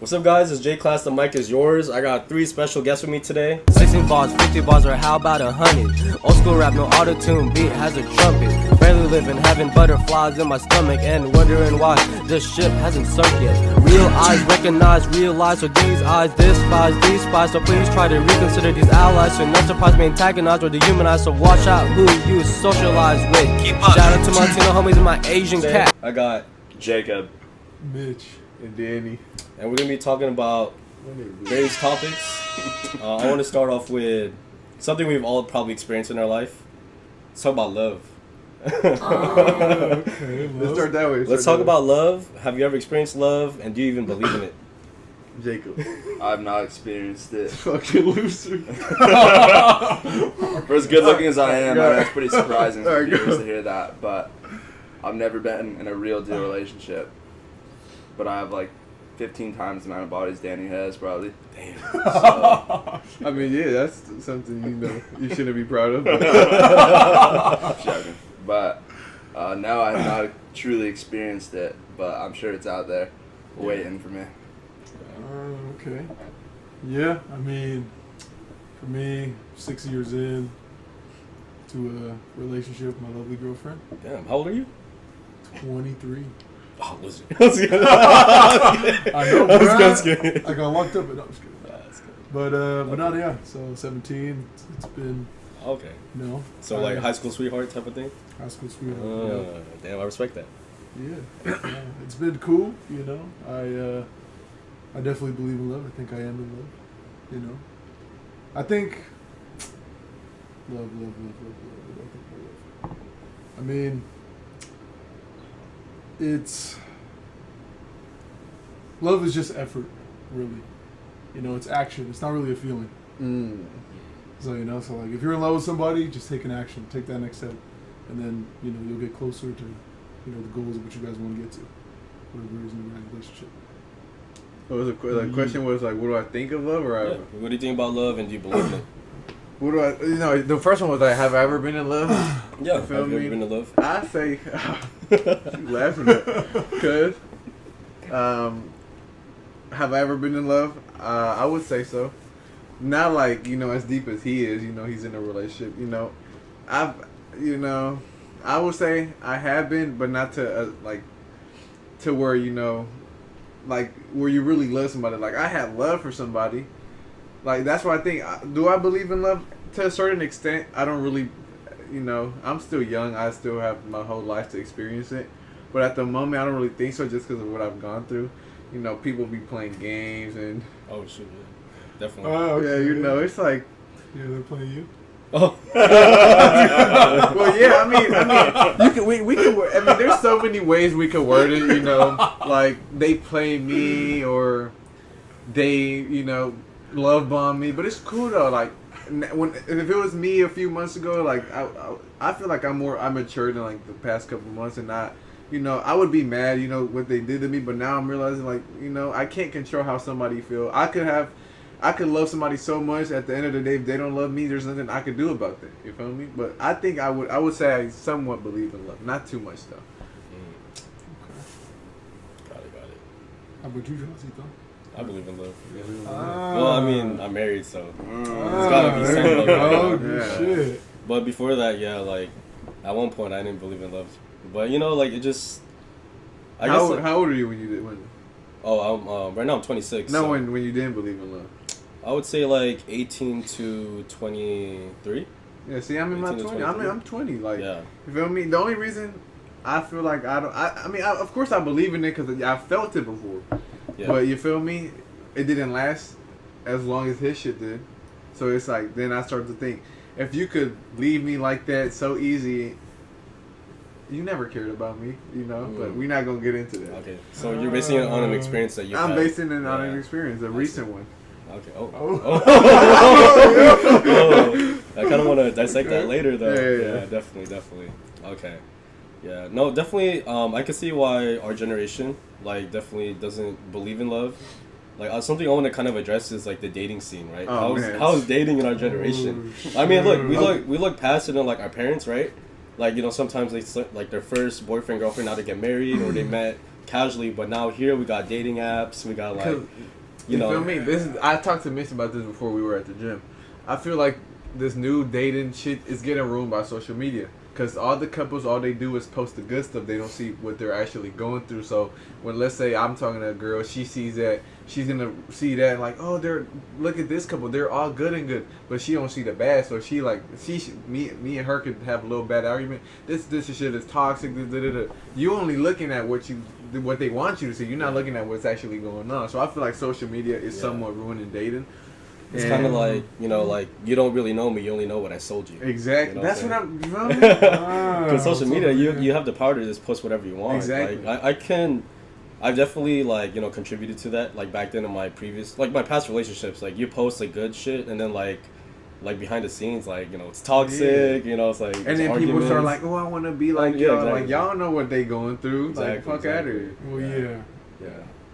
What's up, guys? It's J Class. The mic is yours. I got 3 special guests with me today. 16 bars, 50 bars, or how about 100? Old school rap, no auto-tune, beat has a trumpet. Barely living, having butterflies in my stomach, and wondering why this ship hasn't sunk yet. Real eyes recognize, realize, so these eyes despise these spies. So please try to reconsider these allies. So no surprise, be antagonized or dehumanize. So watch out who you socialize with. Keep up. Shout out to my Latino homies and my Asian cat. I got Jacob, Mitch, and Danny. and we're gonna be talking about various topics. I want to start off with something we've all probably experienced in our life. Let's talk about love. Okay, let's start that way. Let's talk about love. Have you ever experienced love, and do you even believe in it? Jacob. I've not experienced it. Fucking loser. For as good looking as I am, I know it's pretty surprising for Alright, go. viewers to hear that, but I've never been in a real deal relationship. But I have like 15 times the amount of bodies Danny has, probably. Damn. So, I mean, yeah, that's something you shouldn't be proud of. joking. But no, I have not truly experienced it, but I'm sure it's out there waiting for me. Okay. Yeah, I mean, for me, 6 years in to a relationship with my lovely girlfriend, Damn. How old are you? 23. Oh, loser. I know, bro. I got locked up, but no, I'm just kidding. But not, yeah, so 17, it's been, Okay. you know. So like high school sweetheart type of thing. High school sweetheart. Damn, I respect that. Yeah. It's been cool, you know. I definitely believe in love. I think I am in love, you know. I think love. I mean, love is just effort, really. You know, it's action. It's not really a feeling. So, you know, so like if you're in love with somebody, just take an action, take that next step, and then, you know, you'll get closer to, you know, the goals of what you guys want to get to, whatever it is in your relationship. What was the question was like, what do I think of love, or Yeah. What do you think about love, and do you believe in it? what do I? You know, the first one was like, have I ever been in love? Yeah. You feel Have you me? ever been in love? I say, you laughing at, cause, have I ever been in love? I would say so. Not like, you know, as deep as he is. You know, he's in a relationship. You know, I would say I have been, but not to like to where, you know, like where you really love somebody. Like I have love for somebody. Like that's why I think. Do I believe in love to a certain extent? I don't really. You know, I'm still young. I still have my whole life to experience it. But at the moment, I don't really think so, just because of what I've gone through. You know, people be playing games and. Oh shoot, yeah. Definitely. Yeah, you know, it's like. Yeah, they're playing you. Oh. Well, yeah, I mean, you can we can. I mean, there's so many ways we could word it. You know, like they play me or they, you know, love bomb me. But it's cool though. Like if it was me a few months ago, like I feel like I'm matured in like the past couple months, and not. You know, I would be mad, you know, what they did to me, but now I'm realizing, like, you know, I can't control how somebody feel. I could love somebody so much. At the end of the day, if they don't love me, there's nothing I could do about that. You feel me? But I think I would say I somewhat believe in love, not too much though. Got it. How about you, Josito? I believe in love. Yeah. Ah. Well, I mean, I'm married, so it's gotta be some love. Oh, Right? Yeah. shit. But before that, yeah, like at one point I didn't believe in love. But you know, like it just. How old are you when you did when? Oh, I'm right now I'm 26. No, so when you didn't believe in love. I would say like 18 to 23. Yeah, see, I'm in my 18 to 20s. 23. I'm 20. Like, Yeah. you feel me? The only reason I feel like I mean, of course I believe in it because I felt it before. Yeah. But you feel me? It didn't last as long as his shit did. So it's like, then I started to think, if you could leave me like that so easy, you never cared about me, you know? But we're not going to get into that. Okay. So you're basing it on an experience that you I'm had. basing it on an experience, a recent one. Okay. Oh. Oh. Oh. I kind of want to dissect that later, though. Yeah. Definitely. Okay. Yeah. No, definitely. I can see why our generation, like, definitely doesn't believe in love. Like, something I want to kind of address is like the dating scene, right? Oh, man. How's dating in our generation? I mean, look, we look past it on like our parents, right? Like, you know, sometimes they like their first boyfriend girlfriend, now they get married, or they met casually, but now here we got dating apps. We got like, You know, feel me? I talked to Mitch about this before we were at the gym. I feel like this new dating shit is getting ruined by social media. Because all the couples, all they do is post the good stuff. They don't see what they're actually going through. So when, let's say I'm talking to a girl, she sees that, she's going to see that and like, oh, look at this couple. They're all good and good. But she don't see the bad. So she like, me and her could have a little bad argument. This shit is toxic. You only looking at what they want you to see. You're not looking at what's actually going on. So I feel like social media is somewhat ruining dating. It's kind of like, you know, like, you don't really know me, you only know what I sold you. Exactly. You know That's what I'm... Because social media, you have the power to just post whatever you want. Exactly. Like, I've definitely, like, you know, contributed to that. Like, back then in my previous... Like, my past relationships, like, you post, like, good shit, and then, like behind the scenes, like, you know, it's toxic, you know, it's like... And then people start like, oh, I want to be like y'all. Exactly. Like, y'all know what they going through. Exactly, like, fuck out of here. Well, yeah.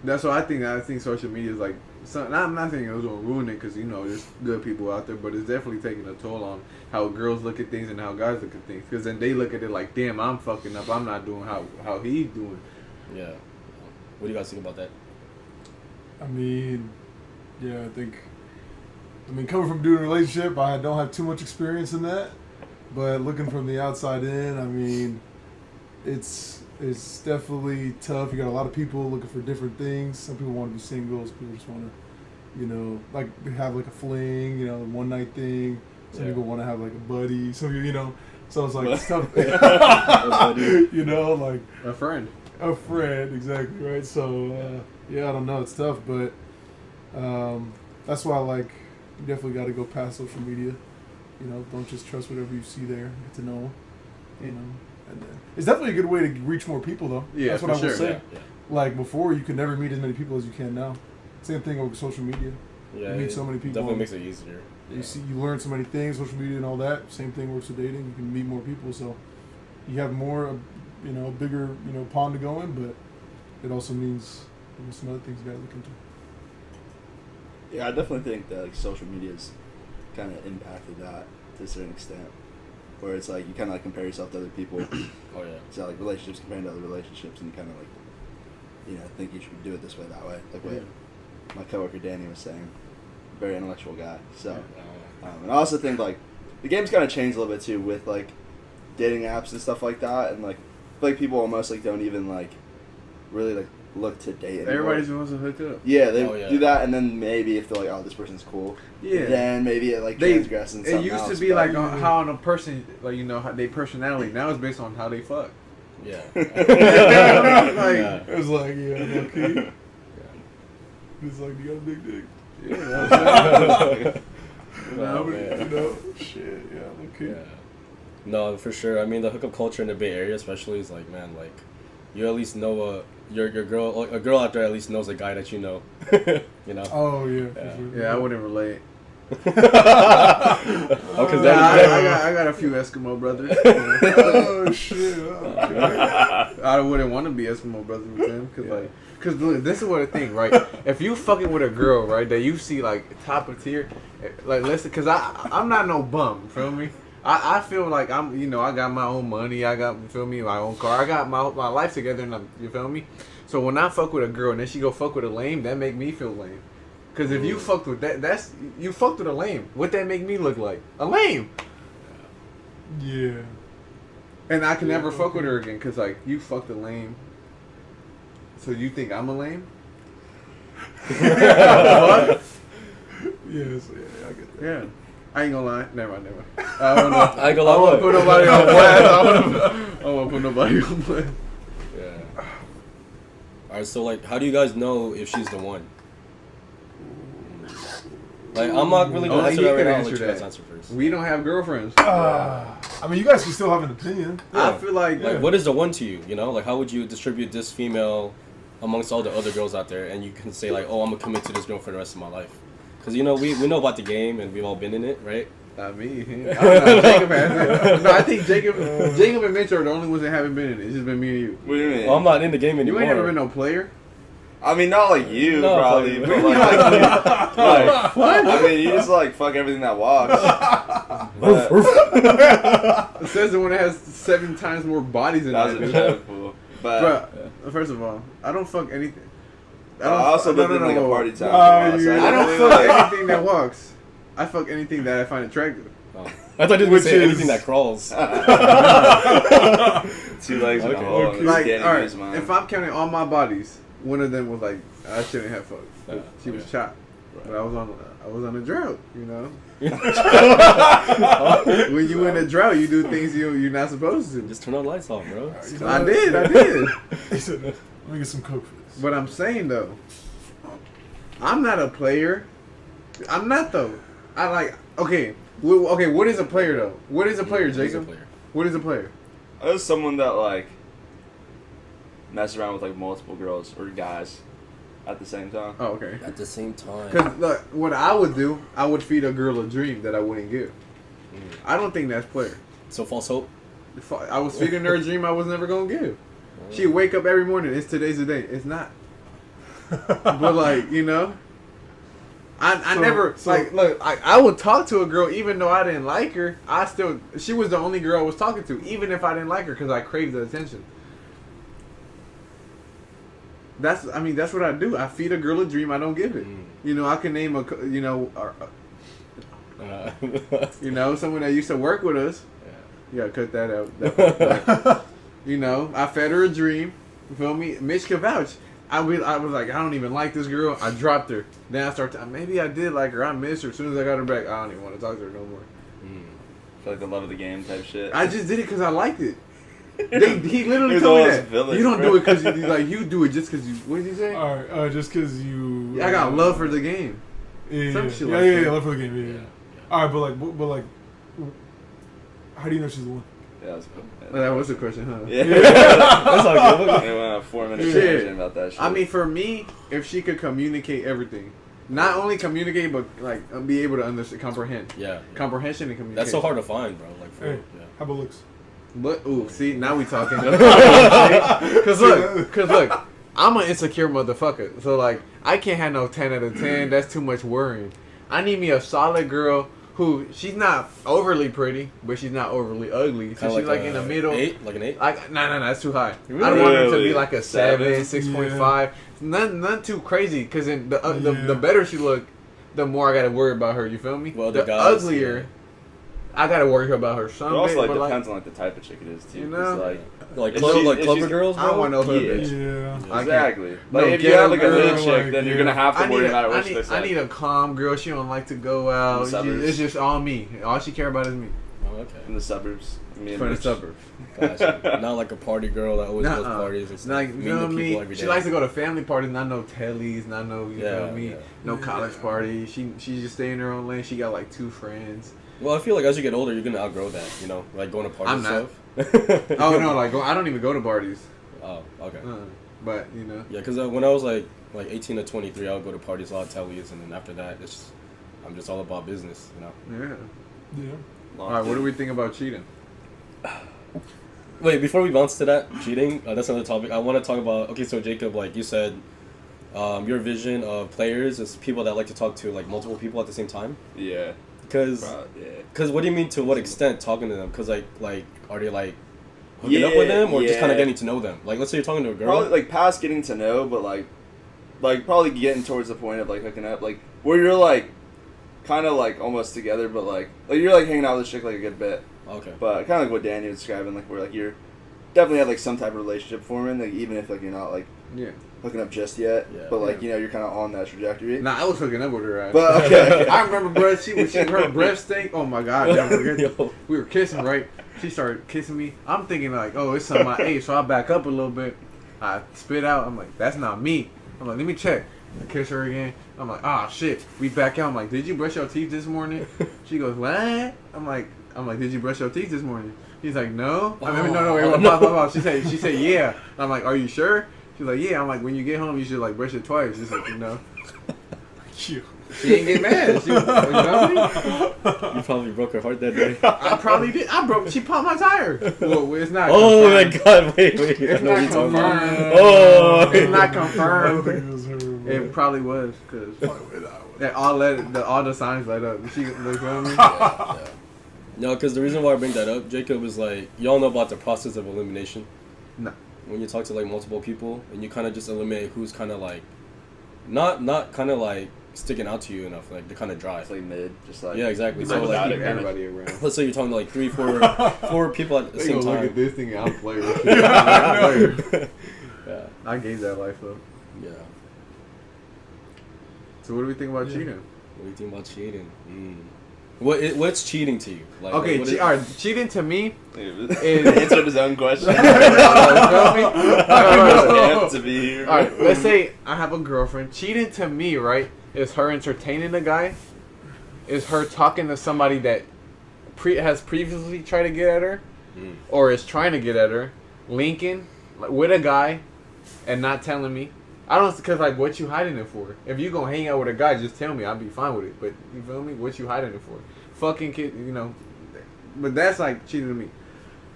That's what I think. I think social media is like... I'm not saying it was going to ruin it because, you know, there's good people out there, but it's definitely taking a toll on how girls look at things and how guys look at things. Because then they look at it like, damn, I'm fucking up. I'm not doing how he's doing. Yeah. What do you guys think about that? I mean, yeah, coming from doing a relationship, I don't have too much experience in that. But looking from the outside in, I mean, it's definitely tough. You got a lot of people looking for different things. Some people want to be single. Some people just want to, you know, like have like a fling, you know, one night thing. Some people want to have like a buddy. Some people, you know, so it's like it's tough. You know, like a friend, exactly, right? So yeah, I don't know, it's tough, but that's why like you definitely got to go past social media. You know, don't just trust whatever you see there. Get to know, you know. And it's definitely a good way to reach more people, though. Yeah, that's what I will say. Yeah. Like before, you could never meet as many people as you can now. Same thing with social media. Yeah, you meet so many people. Definitely makes it easier. You learn so many things, social media and all that. Same thing works with dating. You can meet more people, so you have more, you know, bigger, you know, pond to go in. But it also means some other things you gotta look into. Yeah, I definitely think that like social media's kind of impacted that to a certain extent. Where it's like you kind of like compare yourself to other people. Oh yeah. So like relationships comparing to other relationships, and you kind of like, you know, think you should do it this way, that way. Like what my coworker Danny was saying, very intellectual guy. So, and I also think like the game's kind of changed a little bit too with like dating apps and stuff like that, and like I feel like people almost like don't even like really like look to date anymore. Everybody just wants to hook up. Yeah, they do that, and then maybe if they're like, oh, this person's cool, then maybe it like transgresses. It used to be like how on a person, like, you know, how they personality. Now it's based on how they fuck. Yeah. It was like, low key. It's like, you got a big dick. Yeah. You know, shit, low key. Yeah. No, for sure. I mean, the hookup culture in the Bay Area, especially, is like, man, like, you at least know your girl, a girl out there at least knows a guy that you know. You know. Oh yeah. For sure. Yeah, I wouldn't relate. I got a few Eskimo brothers. Oh shit! Okay. I wouldn't want to be Eskimo brothers with them because look, this is what I think, right? If you fucking with a girl, right, that you see like top of tier, like listen, because I'm not no bum, feel me? I feel like I'm, you know, I got my own money, I got, you feel me, my own car, I got my life together, and you feel me? So when I fuck with a girl and then she go fuck with a lame, that make me feel lame. Because if you fucked with that, you fucked with a lame. What that make me look like? A lame. Yeah. And I can never fuck with her again because, like, you fucked a lame. So you think I'm a lame? What? Yes, yeah, I get that. Yeah. I ain't gonna lie. Never mind. I don't know. I ain't gonna lie. I won't put nobody on blast. I won't put nobody on blast. Yeah. Alright, so, like, how do you guys know if she's the one? Like, I'm not really gonna answer that right now. I'll let you guys answer first. We don't have girlfriends. I mean, you guys can still have an opinion. Yeah. I feel like what is the one to you? You know, like, how would you distribute this female amongst all the other girls out there, and you can say like, oh, I'm gonna commit to this girl for the rest of my life? Because you know we know about the game and we've all been in it, right? Not me. Jacob has. No, I think Jacob and Mitchel are the only ones that haven't been in it. It's just been me and you. What do you mean? Well, I'm not in the game anymore. You ain't never been no player. I mean, not like you, No, probably. like, But like, what? I mean, you just like fuck everything that walks. It says the one that has 7 times more bodies than That was a that. joke, fool. But Bruh, first of all, I don't fuck anything. I also lived in like a party town. Oh, so I don't definitely, fuck like, anything that walks. I fuck anything that I find attractive. Oh. I thought you were Which going to say is- anything that crawls. 2 legs and a Okay. hole. Okay. and Like, standing alright, is mine. if I'm counting all my bodies, one of them was like, I shouldn't have fucked. But she was okay. chopped. But I was on a drought, you know. When you in a drought, you do things you're not supposed to. Just turn on the lights off, bro. I did. He said, "Let me get some coke for this." But I'm saying though, I'm not a player. I'm not though. I like okay. Okay, what is a player though? What is a player, He's a Jacob? player. What is a player? I was someone that like mess around with like multiple girls or guys at the same time. Oh, okay. At the same time. Because look, what I would do, I would feed a girl a dream that I wouldn't give. I don't think that's player. So false hope. If I was feeding her a dream I was never gonna give. She'd wake up every morning. It's today's the day. It's not. But like you know, I So- never so- like look. I would talk to a girl even though I didn't like her. She was the only girl I was talking to, even if I didn't like her because I craved the attention. That's what I do. I feed a girl a dream I don't give it. You know, I can name someone that used to work with us. Yeah, cut that out. You know, I fed her a dream. You feel me? Mitch can vouch. I was like, I don't even like this girl. I dropped her. Then I started. Maybe I did like her. I missed her. As soon as I got her back, I don't even want to talk to her no more. I feel like the love of the game type shit. I just did it because I liked it. He literally He's told me always that. villain, You don't bro. do it because you do it just because you. What did he say? All right, just because you. I got love for the game. Yeah, some yeah, shit yeah, like yeah, that. love for the game. Yeah. All right, but like, how do you know she's the one? Yeah, that's cool. Well, that was the question, huh? Yeah. That's all good. They went on a 4-minute Shit. tangent about that shit. I mean, for me, if she could communicate everything, not only communicate, but like be able to understand, comprehend. Yeah. Comprehension and communication. That's so hard to find, bro. Like, for, Hey, yeah. how about looks? But see, now we talking. Cause look, I'm an insecure motherfucker. So like, I can't have no 10 out of 10. That's too much worrying. I need me a solid girl who she's not overly pretty, but she's not overly ugly. So Kinda she's like in the middle. 8? Like an 8? Like no, that's too high. I don't want her to be Really? like a 7, Seven? 6.5. None too crazy. Cause in the Yeah. the better she look, the more I gotta worry about her. You feel me? Well, the the guys, uglier, yeah. I gotta worry about her But some also, bit. like, But depends on like the type of chick it is too. You 'cause, know? like Like, If club, she's- like if clubber she's- girls, I don't bro? want no hood Yeah. bitch. Yeah. I can't. exactly. No, Like if you ghetto have like a girl, hood chick, like, then you're yeah. gonna have to I worry need, about a, what I, she need, looks I like. need a calm girl. She don't like to go out. In the She, suburbs. it's just all me. All she care about is me. Oh, okay. in the suburbs. I mean, For the which- suburbs. Gotcha. Not like a party girl that always goes Nuh-uh. parties and stuff. Like, you Meeting know the me? people every day. She likes to go to family parties, not no tellies, not no, you Yeah, know me? yeah. No college parties. She just stay in her own lane. She got like 2 friends. Well, I feel like as you get older, you're gonna outgrow that. You know, like going to parties I'm and not. stuff. Oh no, like I don't even go to parties. Oh, okay. But you know, Yeah, because when I was like 18 to 23, I would go to parties, a lot of tellies, and then after that, I'm just all about business. You know. yeah. Yeah. All right, what do we think about cheating? Wait, before we bounce to that cheating, that's another topic. I want to talk about. Okay, so Jacob, like you said, your vision of players is people that like to talk to like multiple people at the same time. Yeah. Because Yeah. what do you mean to what extent talking to them? Because like are they like hooking up with them or just kind of yeah. getting to know them? Like let's say you're talking to a girl. Probably like past getting to know, but like probably getting towards the point of like hooking up, like where you're like kind of like almost together, but like you're like hanging out with this chick like a good bit. Okay. But kind of like what Danny was describing, like where like you're definitely have like some type of relationship forming, like even if like you're not like Yeah. hooking up just yet, Yeah. but like Yeah. you know you're kind of on that trajectory. Nah, I was hooking up with her. Right? But okay. I remember, bro. Her breath stink. Oh my god! Never forget. Yo. We were kissing, right? She started kissing me. I'm thinking like, oh, it's something I ate, so I back up a little bit. I spit out. I'm like, that's not me. I'm like, let me check. I kiss her again. I'm like, ah, shit. We back out. I'm like, did you brush your teeth this morning? She goes, what? I'm like, did you brush your teeth this morning? He's like, no. I mean, no, wait, pause. She said, yeah. I'm like, are you sure? She's like, yeah. I'm like, when you get home, you should like brush it twice. Just like, you know. Cute. She didn't get mad. She, you know me? You probably broke her heart that day. I probably did. She popped my tire. Well, it's not. Oh my confirmed. god! Wait. It's I know what not you're talking about. confirmed. Oh. It's not I don't confirmed. think it was her. Bro. It probably was because all the signs light up. She, you feel me? Yeah. No, because the reason why I bring that up, Jacob, is like y'all know about the process of elimination. No. when you talk to like multiple people and you kind of just eliminate who's kind of like not kind of like sticking out to you enough, like they're kind of dry. It's like mid, just like Yeah, exactly. So So like, everybody around. let's say you're talking to like 3, 4 people at the They same gonna look at time. this thing and I'm playing with shit. I'm player. Yeah, I gave that life up. yeah. So what do we think about cheating? What do you think about cheating? What's cheating to you? Like, Okay, what is- all right. Cheating to me Dude, is answered his own question. You feel me? Amped to be here. All right, let's say I have a girlfriend. Cheating to me, right, is her entertaining a guy, is her talking to somebody that has previously tried to get at her, or is trying to get at her, linking with a guy, and not telling me. I don't, cause like, what you hiding it for? If you gonna hang out with a guy, just tell me. I'll be fine with it. But you feel me? What you hiding it for? Fucking kid, you know. But that's like cheating to me.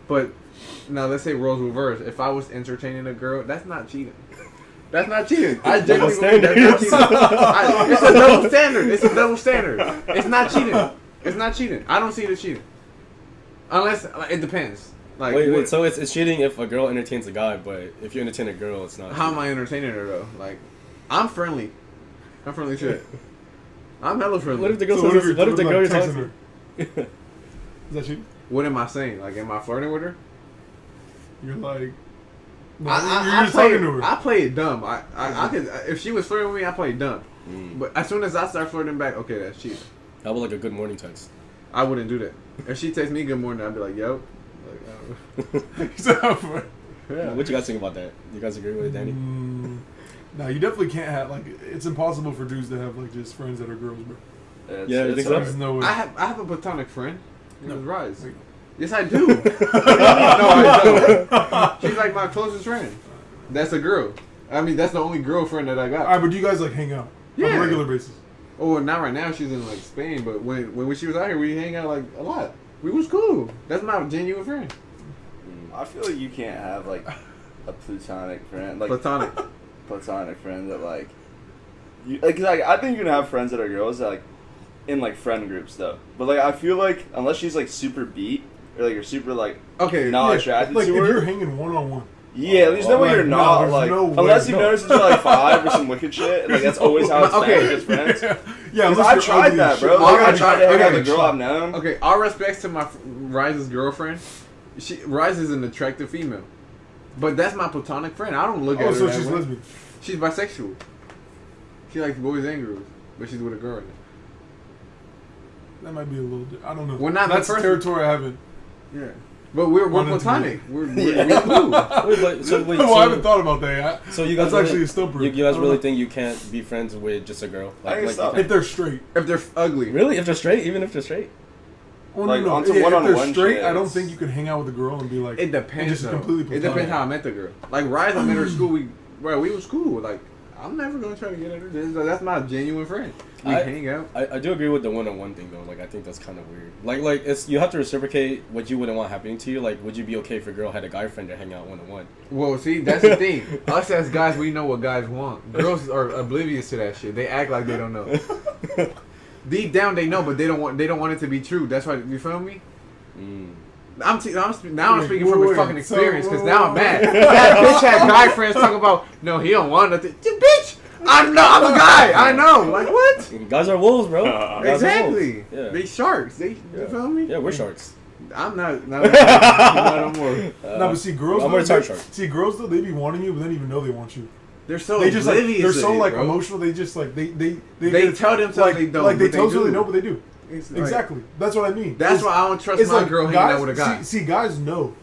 But now let's say roles reverse. If I was entertaining a girl, that's not cheating. That's not cheating. I genuinely believe that's not cheating. It's a double standard. It's a double standard. It's not cheating. It's not cheating. I don't see it as cheating. Unless it depends. Like, wait. So it's cheating if a girl entertains a guy, but if you entertain a girl, it's not. how am I entertaining her though? Like, I'm friendly. I'm friendly shit. I'm hella friendly. What if the girl So says? What if the girl you're texting talking her? to? Is that you? What am I saying? Like, am I flirting with her? You're like, no, I you're just play talking to her. I play it dumb. I could, if she was flirting with me, I play it dumb. Mm. But as soon as I start flirting back, okay, that's cheating. How about like a good morning text? I wouldn't do that. If she texts me good morning, I'd be like, yo. Yeah. What you guys think about that? You guys agree with it, Danny? No, you definitely can't have like. It's impossible for dudes to have like just friends that are girls, bro. Yeah, you think so? There's no way. I have a platonic friend. It was Rise. Wait. Yes, I do. No, I don't. She's like my closest friend. That's a girl. I mean, that's the only girlfriend that I got. All right, but do you guys like hang out on Yeah. a regular basis? Oh, well, not right now. She's in like Spain, but when she was out here, we hang out like a lot. We was cool. That's my genuine friend. I feel like you can't have like a platonic friend, like Platonic. platonic friend that like you like. I think you can have friends that are girls that like in like friend groups though. But like I feel like unless she's like super beat or like you're super like Okay. not Yeah, attracted like to if her. you're hanging one on one. Yeah, there's no way Like, you're no, not there's like no way, unless you've no. noticed since you're like 5 or some wicked shit. Like that's always how it's Okay. been with friends. Yeah, Because unless I you're tried ugly that, as bro. shit. Like, I Okay, tried to hang out with a okay. girl I've known. Okay. All respects to my Rise's girlfriend. Rise is an attractive female, but that's my platonic friend. I don't look at Oh, her so that she's way. lesbian. She's bisexual. She likes boys and girls, but she's with a girl. That might be a little. I don't know. We're not the That's first- territory I haven't. Yeah, but we're Wanted to platonic. We're Yeah. cool. Wait, Well, I haven't thought about that. so you guys That's actually really, a stumper. you guys I don't really know. think you can't be friends with just a girl? I think so. you If they're straight. If they're ugly, really? If they're straight, even if they're straight? Well, Like, no, onto yeah, if they're one-on-one straight, shit, I don't it's- think you could hang out with a girl and be like. it depends. just Though. completely It depends how I met the girl. Like Rise, I met her at school. We was cool. Like I'm never gonna try to get at her. That's my genuine friend. We hang out. I do agree with the one-on-one thing though. Like I think that's kind of weird. Like it's you have to reciprocate what you wouldn't want happening to you. Like would you be okay if a girl had a guy friend to hang out one-on-one? Well, see, that's the thing. Us as guys, we know what guys want. Girls are oblivious to that shit. They act like they don't know. Deep down, they know, but they don't want it to be true. That's why you feel me. Now I'm speaking from Wait, fucking so- experience because now I'm mad. That bitch had guy friends talk about no, he don't want nothing. Bitch, I'm a guy. I know. Like what? Guys are wolves, bro. Guys are wolves. Exactly. Yeah. They sharks. You feel me? Yeah, we're sharks. I'm not no more. No, but see, girls. I'm though, gonna try they- shark. See, girls though, they be wanting you, but they don't even know they want you. They're so They just like oblivious. they're to so it, like bro. emotional. They just like they tell themselves like, they don't, Like they but they tell you do. they know, but they do. It's like- Exactly. That's what I mean. That's It's- why I don't trust it's my like girl hanging guys, out with a guy. See, guys know.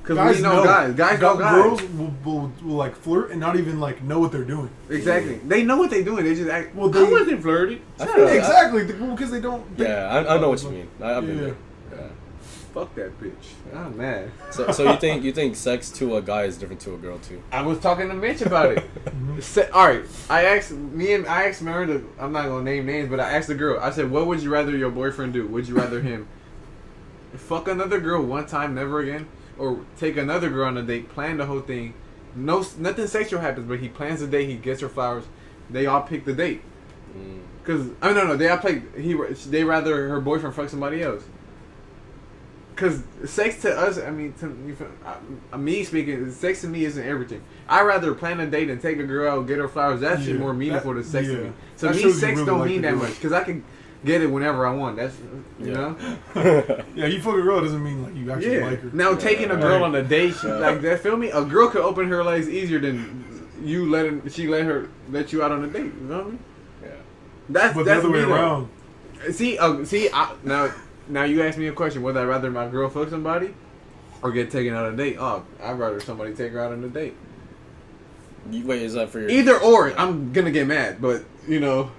Because we know guys. Guys know guys. Girls will like flirt and not even like know what they're doing. Exactly. They know what they're doing. They just act. Well, I they- wasn't flirty. I Shut feel up. like- Exactly, because they don't. Yeah, I know what you mean. I've been Yeah. there. Yeah. Fuck that bitch. I'm mad. So you think sex to a guy is different to a girl too? I was talking to Mitch about it. All right, I asked Meredith. I'm not gonna name names, but I asked the girl. I said, "What would you rather your boyfriend do? Would you rather him fuck another girl one time, never again, or take another girl on a date, plan the whole thing? Nothing sexual happens, but he plans the date. He gets her flowers. They all pick the date. Cause no, they all play. They rather her boyfriend fuck somebody else. Cause sex to us, I mean, me speaking, sex to me isn't everything. I'd rather plan a date and take a girl out, get her flowers. That shit more meaningful than sex to me. So That me, shows you sex really don't like mean the that girl. much. Cause I can get it whenever I want. That's you know. Yeah, you fuck a girl doesn't mean like you actually Yeah. like her. Now taking a girl Right. on a date, like that. Feel me? A girl could open her legs easier than you let you out on a date. You know what I mean? Yeah. That's But the that's other way me, though. around. Now you ask me a question. Would I rather my girl fuck somebody or get taken out on a date? Oh, I'd rather somebody take her out on a date. Wait, is that for your... Either or, I'm gonna get mad. But you know,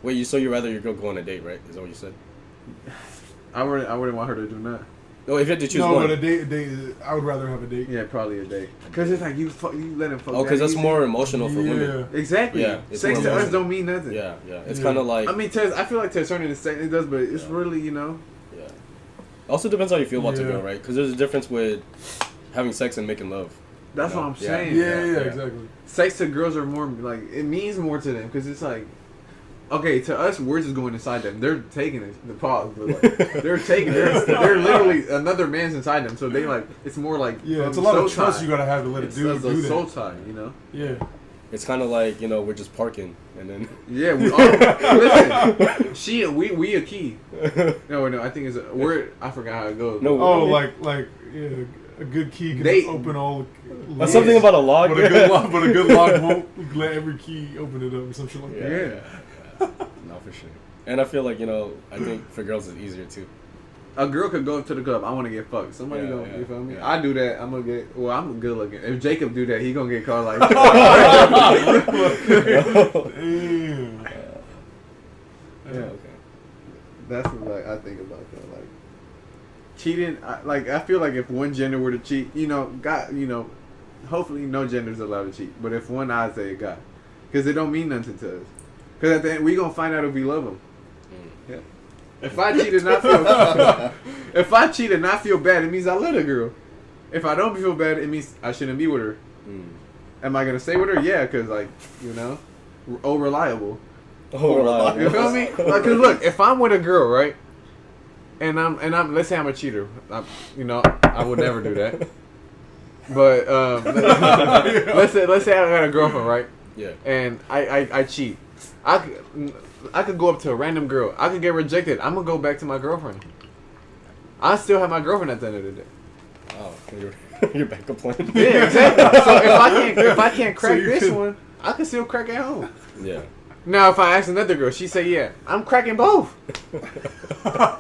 Wait, so you rather your girl go on a date, right? Is that what you said? I wouldn't want her to do that. No, if you had to choose No, one. but a date, I would rather have a date. Yeah, probably a date. Cause it's like you let him fuck. Oh, because that's easy. more emotional for women. Exactly. Yeah, it's Sex more to us emotional. don't mean nothing. Yeah, yeah. It's Yeah. kind of like... I mean, I feel like to a certain extent it does, but it's really, you know. Yeah. Also depends how you feel about the Yeah. girl, right? Because there's a difference with having sex and making love. That's You know? what I'm Yeah. saying. Yeah, exactly. Sex to girls are more like it means more to them because it's like, okay, to us words is going inside them. They're taking it. The pause, but like, they're taking. They're literally another man's inside them. So they like it's more like Yeah, it's a lot of trust you gotta have to let It's it do a soul that. tie, you know. Yeah. It's kind of like, we're just parking and then... Yeah, we all listen. We a key. No, I think it's a word. I forgot how it goes. No, Oh, like yeah, a good key can They- open all. That's something about a log. But a good lock, but a good lock won't let every key open it up or some shit like that. Yeah. No, for sure. And I feel like, I think for girls it's easier too. A girl could go up to the club. I want to get fucked. Somebody Yeah, gonna, yeah, you feel me? yeah. I do that. I'm gonna get. Well, I'm good looking. If Jacob do that, he gonna get caught like. Damn. Yeah. Okay. That's what like I think about that. Like cheating. I feel like if one gender were to cheat, hopefully no gender's allowed to cheat. But if one, I'd say a guy, because it don't mean nothing to us. Because at the end, we gonna find out if we love them. Yeah. If I cheat and not feel bad, it means I love the girl. If I don't feel bad, it means I shouldn't be with her. Am I gonna stay with her? Yeah, because reliable. Oh, reliable. You feel me? Like, 'cause look, if I'm with a girl, right, and I'm let's say I'm a cheater, I would never do that. But let's say I got a girlfriend, right? Yeah. And I cheat. I could go up to a random girl. I could get rejected. I'm gonna go back to my girlfriend. I still have my girlfriend at the end of the day. Oh, your backup plan. Yeah, exactly. So if I can't crack you this could- one, I can still crack at home. Yeah. Now, if I ask another girl, she say, "Yeah, I'm cracking both."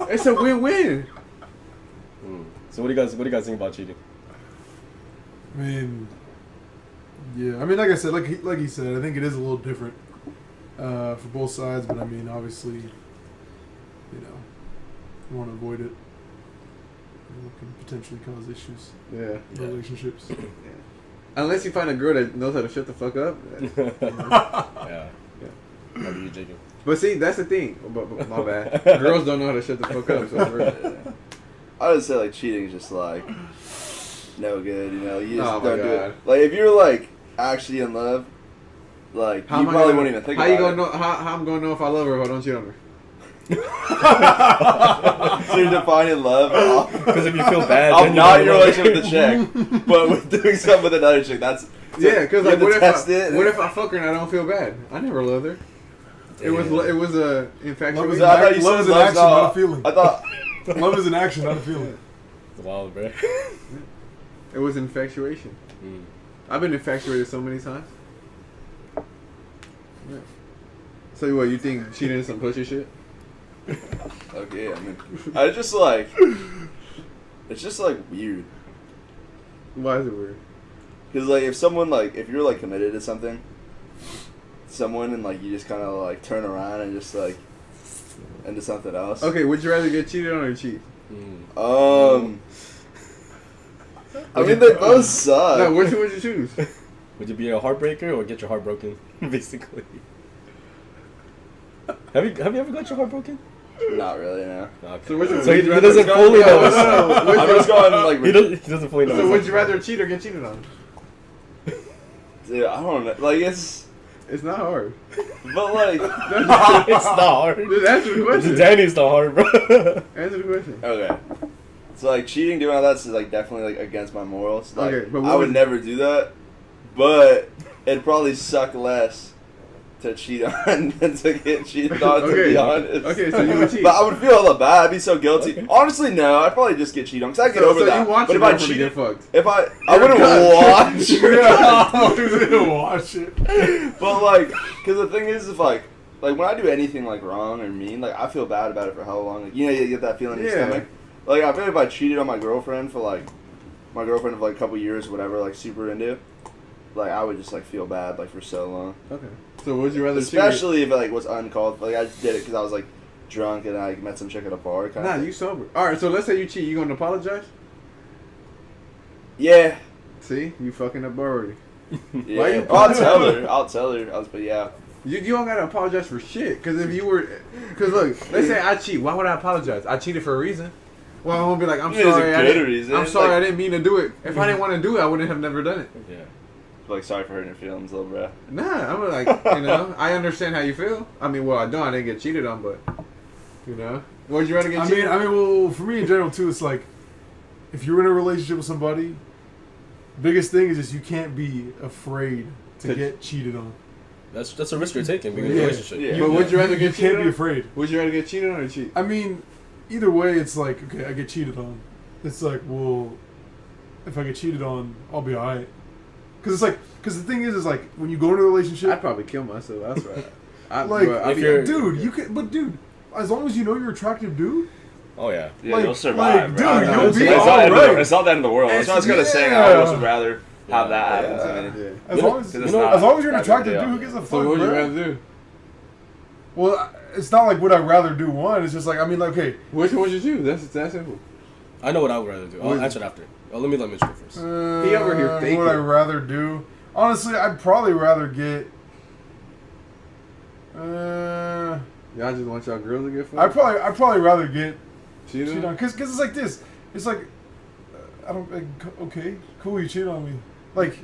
It's a win-win. So what do you guys think about cheating? I mean, yeah. I mean, like I said, like he said, I think it is a little different for both sides. But I mean, obviously, you want to avoid it. It can potentially cause issues Yeah. in relationships. Unless you find a girl that knows how to shut the fuck up. Yeah. How do you, Jacob? But see, that's the thing. But my bad. Girls don't know how to shut the fuck up. So I would say like cheating is just like no good. You just Oh my don't do God. it. Like if you're like actually in love, like how you am I probably gonna- won't even think how about you gonna it. know? How I'm gonna know if I love her if I don't cheat on her? So you're defining love off, Because if you feel bad, off then not you your know- relationship with the chick, but with doing something with another chick. That's Yeah, because you like, have to test it. what if I fuck her and I don't feel bad? I never loved her. It was a infatuation. So I thought you Love said is an love's action, not a feeling. I thought Love is an action, not a feeling. It's wild, bro. It was infatuation. I've been infatuated so many times. Yeah. So what, you think cheating is some pussy shit? okay. I mean, I just like it's just like weird. Why is it weird? Because like if you're like committed to someone and like you just kind of like turn around and just like into something else. Okay, would you rather get cheated on or cheat? I mean they both suck. No, which one would you choose? Would you be a heartbreaker or get your heart broken? Basically. Have you ever got your heart broken? Not really, no. Okay. So which one- So he would you doesn't rather- fully know. I'm just going like He doesn't fully know. So would you rather cheat or get cheated on? dude, I don't know. Like it's not hard. but like It's not hard. Just answer the question. Danny's not hard, bro. Answer the question. okay. So like cheating, doing all that's like definitely like against my morals. Like Okay, but I would never do that. But it'd probably suck less to cheat on than to get cheated on. To be honest. Okay, so you would cheat. But I would feel hella bad. I'd be so guilty. Okay. Honestly, no. I'd probably just get cheated on because I get over that. You want but your if I girlfriend to get fucked? if I wouldn't watch. I didn't watch it. But like, because the thing is like when I do anything like wrong or mean, like I feel bad about it for how long. Like you get that feeling in your stomach. Like I feel if I cheated on my girlfriend for like a couple years or whatever, like super into, like I would just like feel bad like for so long. Okay. So would you rather especially if it like was uncalled for? Like I just did it because I was like drunk and I met some chick at a bar. Nah, you sober. All right. So let's say you cheat. You gonna apologize? Yeah. See, you fucking up already. Yeah. Why I'll tell her. But yeah. You don't gotta apologize for shit. Cause if you were, cause look, let's say I cheat. Why would I apologize? I cheated for a reason. Well, I'm gonna be like, I'm sorry. I'm sorry. I didn't mean to do it. If I didn't want to do it, I wouldn't have never done it. Yeah. Like sorry for hurting your feelings, little bro. Nah, I'm like, I understand how you feel. I mean, well, I didn't get cheated on, but would you rather get cheated? I mean, well, for me in general too, it's like if you're in a relationship with somebody, biggest thing is just you can't be afraid to get cheated on. That's a risk you're taking being in a relationship. Yeah. But would you rather get cheated on? You can't be afraid. Would you rather get cheated on or cheat? I mean, either way, it's like, okay, I get cheated on. It's like, well, if I get cheated on, I'll be alright. Because the thing is like, when you go into a relationship, I'd probably kill myself. That's right. Dude, as long as you know you're attractive, dude. Oh yeah. Yeah, you'll survive, dude, bro. you'll be alright. It's not the end of the world. That's what I was gonna say. I almost would rather have that happen to me. As long as you're an attractive dude, who gives a fuck? So what would you rather do? Well, it's not like would I rather do one. It's just like, I mean, like, okay. Which one would you do? That's that simple. I know what I would rather do. I'll answer it after. Let Mitchell go first. He over here faking. What would I rather do? Honestly, I'd probably rather get. Y'all just want y'all girls to get fucked? I'd probably rather get cheated on. Cause it's like this. It's like I don't. Like, okay, cool. You cheat on me. Like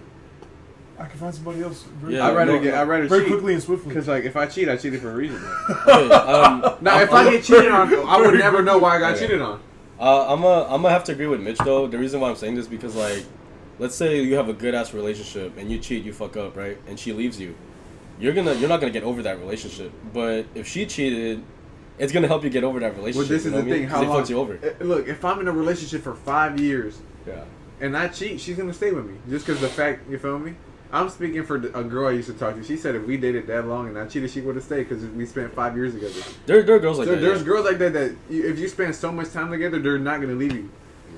I can find somebody else. I'd rather very cheat quickly and swiftly. Because like if I cheat, I cheated for a reason. Now if I get cheated on, I would never know why I got cheated on. I'm gonna have to agree with Mitch though. The reason why I'm saying this is because like, let's say you have a good ass relationship and you cheat, you fuck up, right? And she leaves you. You're not gonna get over that relationship. But if she cheated, it's gonna help you get over that relationship. Well, this is the thing. How long? Fucks you over. Look, if I'm in a relationship for 5 years, yeah, and I cheat, she's gonna stay with me just because the fact. You feel me? I'm speaking for a girl I used to talk to. She said if we dated that long and I cheated, she would have stayed because we spent 5 years together. There are girls like that. There's girls like that if you spend so much time together, they're not gonna leave you.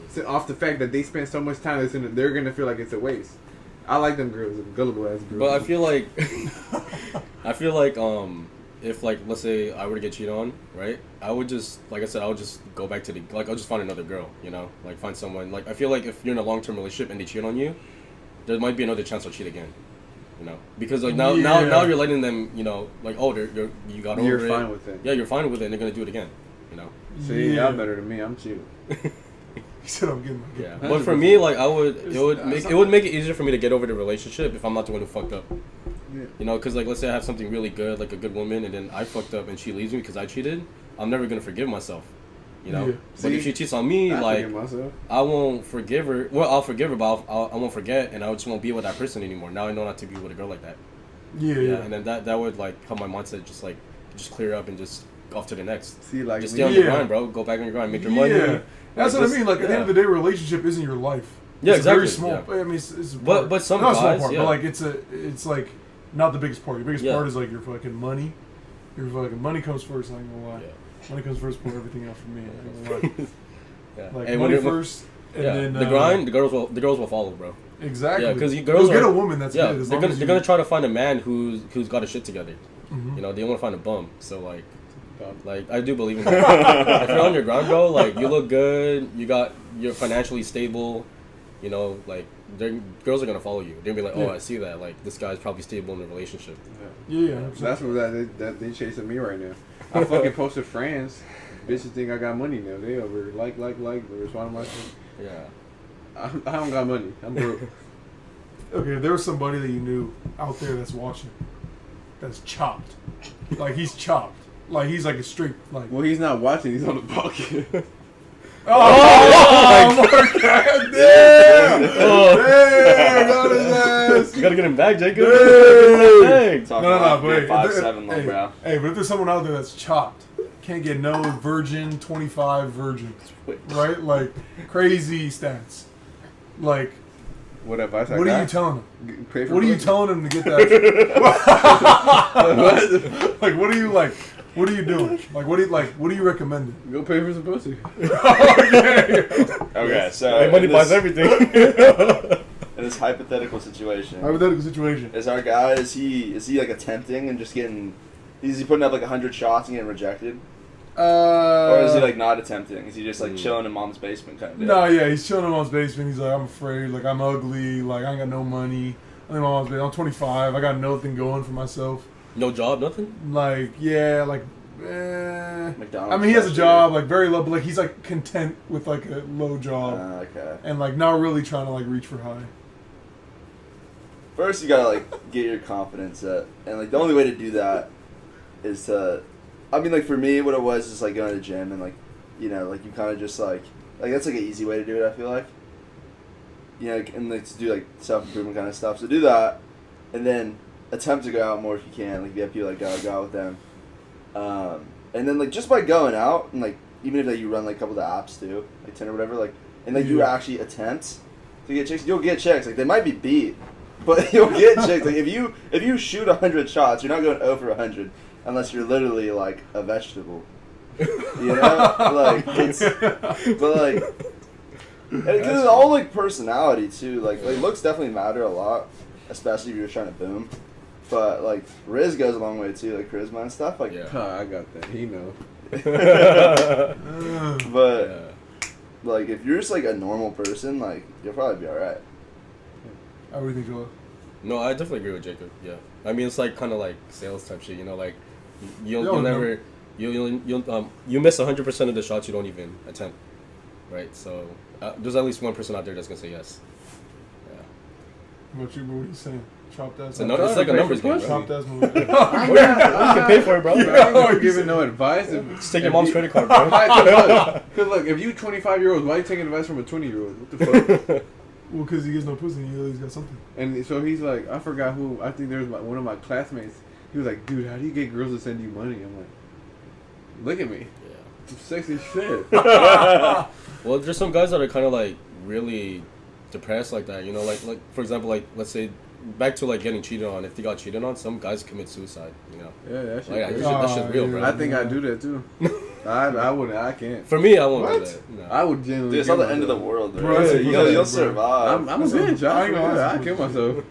So off the fact that they spend so much time, they're gonna feel like it's a waste. I like them girls, gullible ass girls. But I feel like, if like let's say I were to get cheated on, right? I would just, like I said, I would just go back to I'll just find another girl, like find someone. Like I feel like if you're in a long-term relationship and they cheat on you, there might be another chance they'll cheat again, because like now you're letting them, like you got over it. You're fine with it. Yeah, you're fine with it, and they're gonna do it again, See, y'all better than me. I'm cheating. He said I'm getting. Yeah, but for me, like it would make it easier for me to get over the relationship if I'm not the one who fucked up. Yeah. Because like let's say I have something really good, like a good woman, and then I fucked up and she leaves me because I cheated. I'm never gonna forgive myself. Yeah. But if she cheats on me, I won't forgive her. Well, I'll forgive her, but I won't forget, and I just won't be with that person anymore. Now I know not to be with a girl like that. Yeah. And then that would like help my mindset just clear up and just go off to the next. See, like just stay on your grind, bro. Go back on your grind, make your money. Yeah. That's what I mean. Like at the end of the day, relationship isn't your life. Yeah, it's exactly. Very small. Yeah. I mean, it's but some not guys, a small part, but like it's like not the biggest part. Your biggest part is like your fucking money. Your fucking money comes first. I ain't gonna lie. Yeah. Money comes first. Put everything out for me. I ain't gonna lie. Yeah. Like and money first, and then the grind. The girls will follow, bro. Exactly. Yeah, because girls get a woman that's good. They're gonna try to find a man who's got his shit together. Mm-hmm. They don't want to find a bum. So like I do believe in that. If you're on your grind, bro, like you look good, you're financially stable, like girls are gonna follow you. They're gonna be like, I see that. Like this guy's probably stable in a relationship. Yeah. That's what they chasing me right now. I fucking posted friends. Bitches think I got money now. They over like. They respond to my shit. Yeah. I don't got money. I'm broke. Okay, if there was somebody that you knew out there that's watching, that's chopped. Like he's chopped. Like he's like a straight like. Well, he's not watching. He's on the podcast. Oh, Mark! Damn! Damn! Got his ass. You gotta get him back, Jacob. Hey. Dang. Talking No, about but hey, 5'7", hey, bro. hey, but if there's someone out there that's chopped, can't get no virgin, 25 virgin, right? Like crazy stats. Like, What advice I what got? are you telling him? Pray for What are you pussy. telling him to get that? Like, what are you like? What are you doing? Like, what do you recommend? Go pay for some pussy. Okay, so Hey, money in buys this, everything. in this hypothetical situation, Hypothetical situation. is our guy is he like attempting and just getting? Is he putting up like 100 shots and getting rejected, or is he like not attempting? Is he just like chilling in mom's basement kind of? No, yeah, he's chilling in mom's basement. He's like, I'm afraid, like I'm ugly, like I ain't got no money. I'm in mom's basement. I'm 25. I got nothing going for myself. No job, nothing. Like, yeah, like, eh. McDonald's. I mean, he has a cashier. job, like very low, but like he's like content with like a low job Okay. and like not really trying to like reach for high. First, you gotta like get your confidence up, and like the only way to do that is to, I mean, like for me, what it was is like going to the gym and like, you know, like you kind of just like that's like an easy way to do it. I feel like, you know, and like to do like self improvement kind of stuff. So do that, and then attempt to go out more if you can. Like if you have people like go out with them, and then like just by going out and like even if like you run like a couple of the apps too, like Tinder or whatever, like and like you actually attempt to get chicks, you'll get chicks. Like they might be beat. But you'll get chicks. Like if you shoot 100 shots, you're not going 0 for 100 unless you're literally like a vegetable. You know, like it's, but like, because it's all like personality too. Like looks definitely matter a lot, especially if you're trying to boom. But like Riz goes a long way too, like charisma and stuff. Like, Yeah. I got that. He know. but Yeah. like if you're just like a normal person, like you'll probably be all right. How do you think, Joel? No, I definitely agree with Jacob. Yeah, I mean it's like kind of like sales type shit. You know, like you'll No, never you miss 100% of the shots you don't even attempt, right? So there's at least one person out there that's gonna say yes. Yeah, What are you saying? Chopped ass. it's like a numbers game, bro. Chopped ass move. You can pay for it, bro. I ain't giving no advice. Just take your mom's credit card, bro. Because look, if you 25-year-olds, why are you taking advice from a 20-year-old? What the fuck? Well, because he gets no pussy, he always got something. And so he's like, I forgot who. I think there was one of my classmates. He was like, dude, how do you get girls to send you money? I'm like, look at me, Yeah. I'm sexy as shit. Well, there's some guys that are kind of like really depressed like that. You know, like for example, like let's say back to like getting cheated on. If they got cheated on, some guys commit suicide. You know, Yeah, that shit. like, crazy. that shit's real, bro. I think I do that too. I wouldn't. I can't. For me, I won't do What? that. No. I would genuinely. Dude, it's not kill the end of the myself. world, bro. Bro, that's a You'll bro. survive. I'm a That's a- bitch. I ain't gonna lie, I that's a kill myself.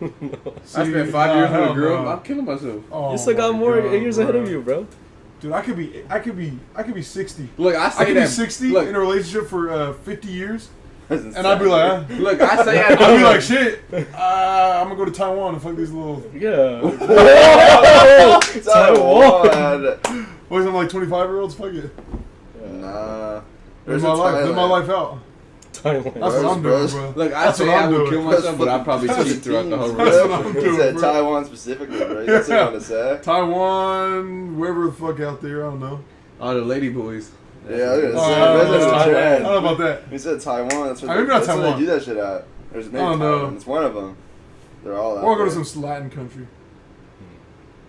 See, I spent 5 years with a hell girl. no. I'm killing myself. Oh, You still got my more God, years ahead bro. of you, bro. Dude, I could be 60. Look, I say I could that. be 60 Look, in a relationship for 50 years, And and I'd be like, look, I say I'd be I like, shit. I'm gonna go to Taiwan and fuck these little. Yeah. Taiwan. Boys, I'm like 25-year-olds. Fuck it. Nah. Live There's my a life. Live my Thailand. life out. Thailand. That's what I'm doing, Bros. bro. Look, I That's say what I I'm would doing. kill myself, but I'd probably That's cheat throughout the whole Bro, That's what relationship. I'm he doing, said bro. Taiwan specifically, bro. You got something you want to say? Taiwan, wherever the fuck out there, I don't know. All the lady boys. Yeah, I was gonna Oh, say. I That's don't know. a I trend. don't know about that. He said Taiwan. That's I where maybe they, not that's where they Taiwan. do that shit at. There's maybe I don't know. Thailand. It's one of them. They're all out Or I'll go to there. some Latin country.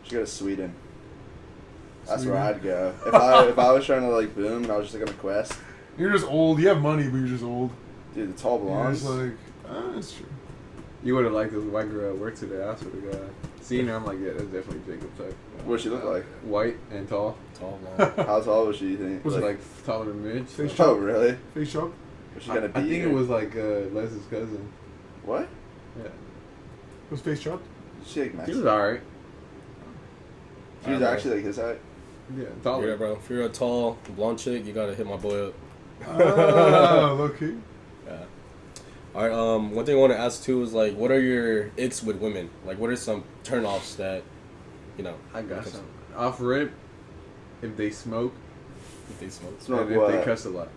Should go to Sweden. That's Sweden. where I'd go. If I was trying to like boom and I was just like on a quest. You're just old. You have money, but you're just old. Dude, the tall You're blondes. just like, that's true. You would have liked this white girl at work today. I swear to God. Seeing her, I'm like, yeah, that's definitely Jacob type. What'd she look like? White and tall. Tall, long. How tall was she, you think? Was Like, it like taller than Mitch. Face Oh, chop? really? Face chop? Was she I, gonna I beat think her? it was like Les's cousin. What? Yeah. Was face chopped? She like He Mexican. was alright. She was actually like his height. Yeah, taller. Yeah, bro. If you're a tall blonde chick, you gotta hit my boy up. Ah, low key. Yeah. All right. One thing I want to ask too is like, what are your icks with women? Like, what are some turnoffs that, you know, I got because some. Off rip, if they smoke, if they smoke? Smoke and if what? they cuss a lot.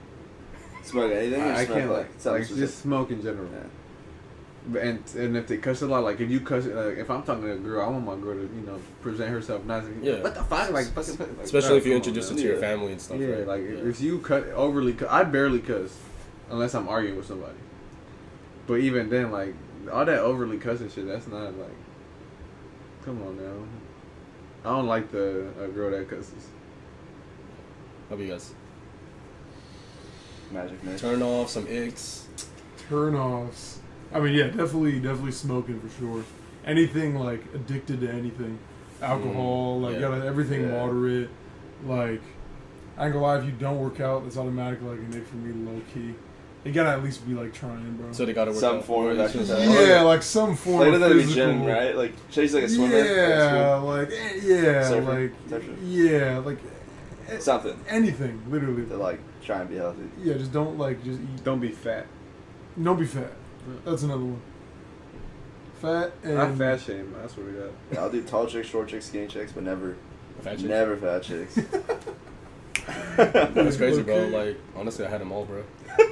Smoke anything? Or I smoke, can't like something just specific? smoke in general. Yeah. And if they cuss a lot, like if you cuss, like if I'm talking to a girl, I want my girl to present herself nice. Yeah. What the fuck, like fucking. Like, Especially if you come on, introduce man. it to your Yeah. family and stuff. Yeah, right? like if you cut overly, I barely cuss. unless I'm arguing with somebody. But even then, like all that overly cussing shit, that's not like. Come on now. I don't like a girl that cusses. How about you guys? Magic Mitch. Turn off some icks. Turn-offs. I mean, yeah, definitely smoking for sure. Anything like addicted to anything, alcohol, like yeah. gotta everything Yeah. moderate. Like, I ain't gonna lie, if you don't work out, that's automatically like an ick for me, low key. You gotta at least be like trying, bro. So they gotta work Some out. form of Or it's just- exercise. Yeah, like some form Like, it of doesn't have to be physical. gym, right? Like, she's like a swimmer. Yeah, Like like Surfer? yeah, like something anything, literally. to like try and be healthy. Yeah, just don't like just eat. Don't be fat. Don't be fat. That's another one. Fat and I fat shame. I swear to God. Yeah, I'll do tall chicks, short chicks, skinny chicks, but never Fat chicks? never fat chicks. That's crazy, bro. Okay. Like, honestly, I had them all, bro.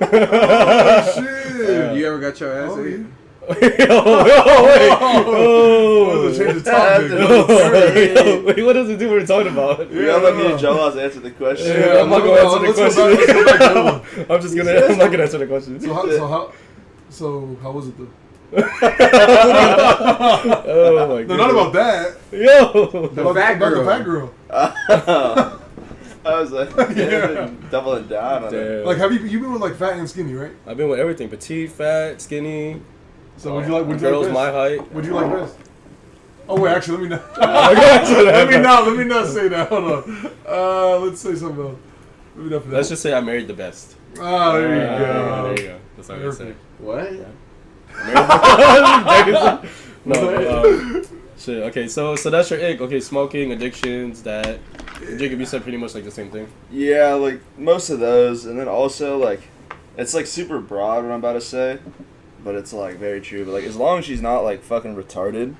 Oh shit! You ever got your ass Oh, ate? yeah. Oh, Wanted to change the That's topic. the- Wait, what does it do what we're talking about? We all let me and Joel answer the question. Yeah, I'm not gonna answer the let's go back to question. I'm just gonna. I'm not gonna answer the question. So how was it though? Oh my god. No, not about that. Yo. The fat about girl. the fat girl. I was like, Yeah. doubling down on it. Damn. Like, have you been with like fat and skinny, right? I've been with everything: petite, fat, skinny. So would you like? Would you girls like my best? height? Would you like best? Oh wait, actually, let me not. I got you. Let me not say that. Hold on. Let's say something else. Let me not for that. Let's just say I married the best. Ah, there you Yeah, go. there you go. That's all I'm gonna say. Perfect. What? No, shit. Okay, so that's your ick. Okay, smoking, addictions. That Jacob, you said pretty much like the same thing. Yeah, like most of those, and then also like, it's like super broad what I'm about to say, but it's like very true. But like, as long as she's not like fucking retarded,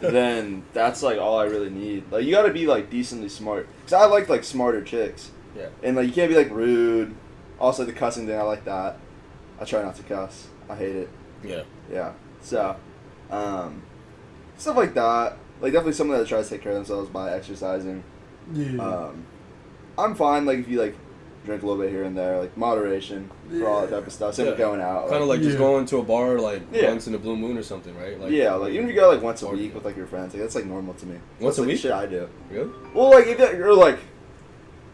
then that's like all I really need. Like, you gotta be like decently smart, cause I like smarter chicks. Yeah. And like, you can't be like rude. Also, the cussing thing, I like that. I try not to cuss. I hate it. Yeah. Yeah. So, stuff like that. Like, definitely someone that tries to take care of themselves by exercising. Yeah. I'm fine, like, if you, like, drink a little bit here and there, like, moderation, for all that type of stuff. Same with Yeah. going out. Kind of like just Yeah. going to a bar like Yeah. once in a blue moon or something, right? Like, yeah, like, even if you go, like, once a Or- week with, like, your friends, like, that's, like, normal to me. Once That's, a like, week? shit I do. Really? Well, like, if you're, like,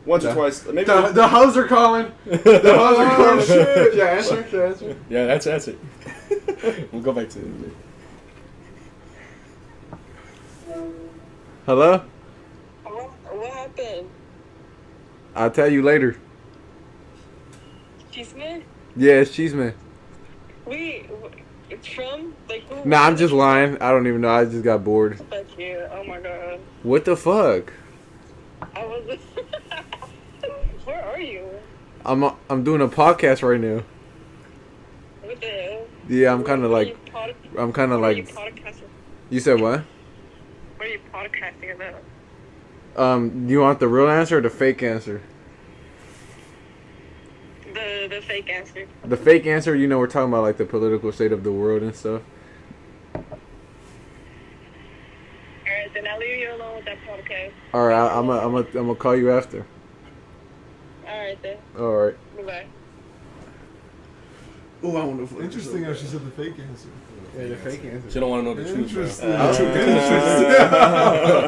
once or Yeah. twice, maybe... The hoes are calling. The hoes are calling. Should I answer? Should I answer? Yeah, that's it. We'll go back to it. Hello? What happened? I'll tell you later. Excuse me? Yeah, it's Cheeseman. Wait, it's from? Like, who? Nah, I'm just lying. I don't even know. I just got bored. Thank you. Oh my god. What the fuck? I was. Where are you? I'm doing a podcast right now. What the hell? Yeah, I'm kind of What are like, you pod- I'm kind of what are you like. podcasting? You said what? What are you podcasting about? You want the real answer or the fake answer? The fake answer. The fake answer, you know, we're talking about like the political state of the world and stuff. Alright, then I'll leave you alone with that podcast. All right, I'm gonna call you after. Alright then. All right. Bye-bye. Oh, I want to. Interesting how she said the fake answer. Yeah, the fake answer. She don't want to know the truth, bro. Interesting. The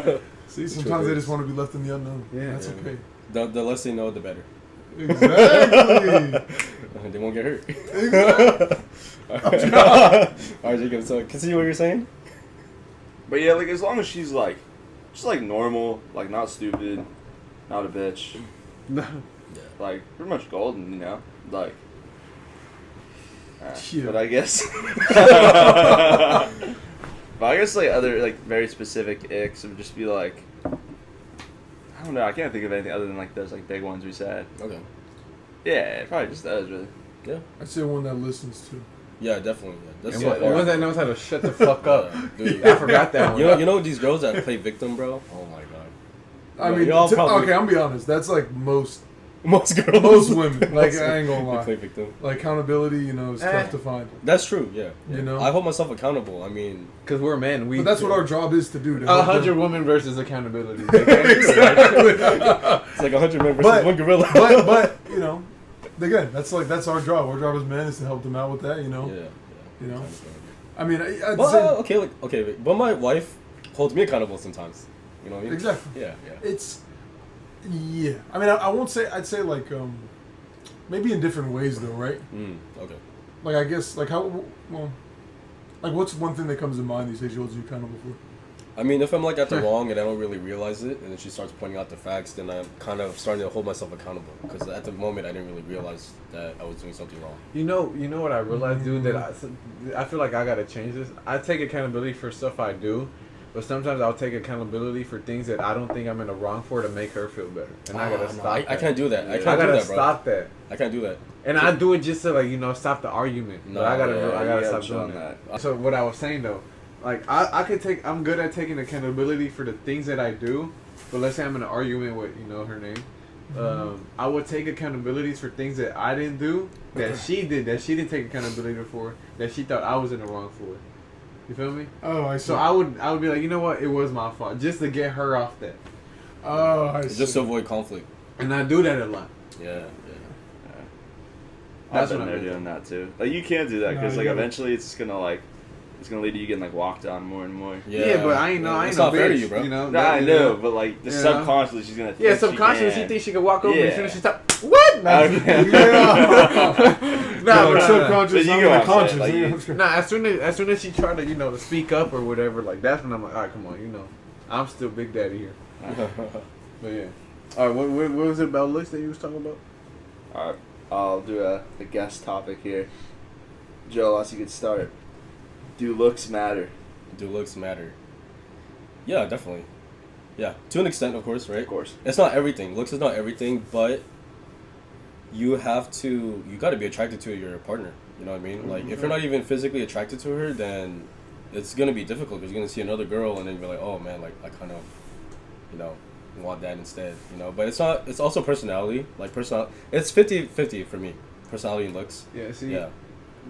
truth. See, sometimes they just want to be left in the unknown. Yeah. That's Yeah. okay. The less they know, the better. Exactly. They won't get hurt. Exactly. Alright, Jacob, so continue what you're saying? But yeah, like, as long as she's, like, just, like, normal, like, not stupid, not a bitch, like, pretty much golden, you know? Like, Yeah. but I guess, but I guess, like, other, like, very specific icks would just be, like, I don't know, I can't think of anything other than, like, those, like, big ones we said. Okay. Yeah, probably just those, really. Yeah. I'd say one that listens to. Yeah, definitely. Yeah. That's And so what, hard. one that knows how to shut the fuck up. Dude, I forgot that one. You know these girls that play victim, bro? Oh my god. I Yeah, mean, y'all probably- okay, I'm gonna be honest. That's like most Most girls. most women. Like, Most- I ain't gonna they play lie. victim. Like, accountability, you know, is tough to find. That's true, yeah. You know? I hold myself accountable. I mean, Because we're men. We. But that's what our job is to do. To help 100 them. women versus accountability. Exactly. it's like 100 men versus But- one gorilla. but you know, again, that's our job. Our job as men is to help them out with that. You know. Yeah. You know. Understand. I mean, I'd Well, say okay, but my wife holds me accountable sometimes. You know what I mean? exactly. Yeah. It's yeah. I mean, I won't say. I'd say like maybe in different ways though, right? Okay. Like I guess like how well. Like, what's one thing that comes to mind these days she holds you accountable for? I mean, if I'm like at the wrong and I don't really realize it, and then she starts pointing out the facts, then I'm kind of starting to hold myself accountable. Because at the moment, I didn't really realize that I was doing something wrong. You know what I realized, dude. That I feel like I gotta change this. I take accountability for stuff I do, but sometimes I'll take accountability for things that I don't think I'm in the wrong for to make her feel better, and I gotta stop. I can't do that. I I can't do gotta that, bro. stop that. I can't do that. And I do it just to like stop the argument. No, But I gotta yeah, I you gotta gotta stop chill doing on that. So what I was saying though, like I'm good at taking accountability for the things that I do. But let's say I'm in an argument with her name. I would take accountabilities for things that I didn't do that she did that she didn't take accountability for that she thought I was in the wrong for. You feel me? Oh, I see. So I would be like, you know what, it was my fault, just to get her off that. Oh, I see. Just to avoid conflict. And I do that a lot. Yeah. I've That's what been I'm there doing. doing that too. Like you can't do that No, because you like gotta- eventually it's gonna lead to you getting like walked on more and more. Yeah, but I ain't no It's bitch, not fair to you, bro. Nah, that- I know, but like the Yeah. subconsciously she's gonna. Yeah, think subconsciously she can. thinks she can walk over me as Yeah. soon as she stop. What? Nah, Okay. Yeah. nah, Like but subconscious, But you not go like outside, conscious. like, Yeah. nah, as soon as she tried to to speak up or whatever, like that's when I'm like, all right, come on, I'm still Big Daddy here. But yeah, all right, what was it about looks that you was talking about? All right, I'll do a guest topic here. Joe, unless you could start. Do looks matter? Do looks matter? Yeah, definitely. Yeah, to an extent, of course, right? Of course. It's not everything. Looks is not everything, but you got to be attracted to your partner. You know what I mean? Like, if you're not even physically attracted to her, then it's going to be difficult because you're going to see another girl and then you're like, oh man, like, I kind of, want that instead, But it's also personality. Like, it's 50-50 for me. Personality and looks. Yeah, see, Yeah.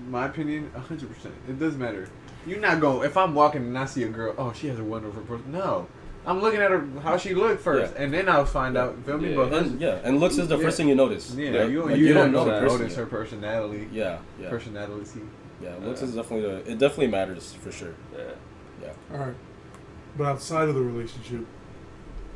my opinion, 100%. It does matter. You're not going. If I'm walking and I see a girl, oh, she has a wonderful person. No, I'm looking at her how she looked first, Yeah. and then I'll find out. Feel me? Yeah. But And looks is the first thing you notice. yeah, right? you Like, you don't don't know the person notice yet. her personality. Yeah. Personality. Yeah, looks is definitely it definitely matters for sure. Yeah. All right. But outside of the relationship,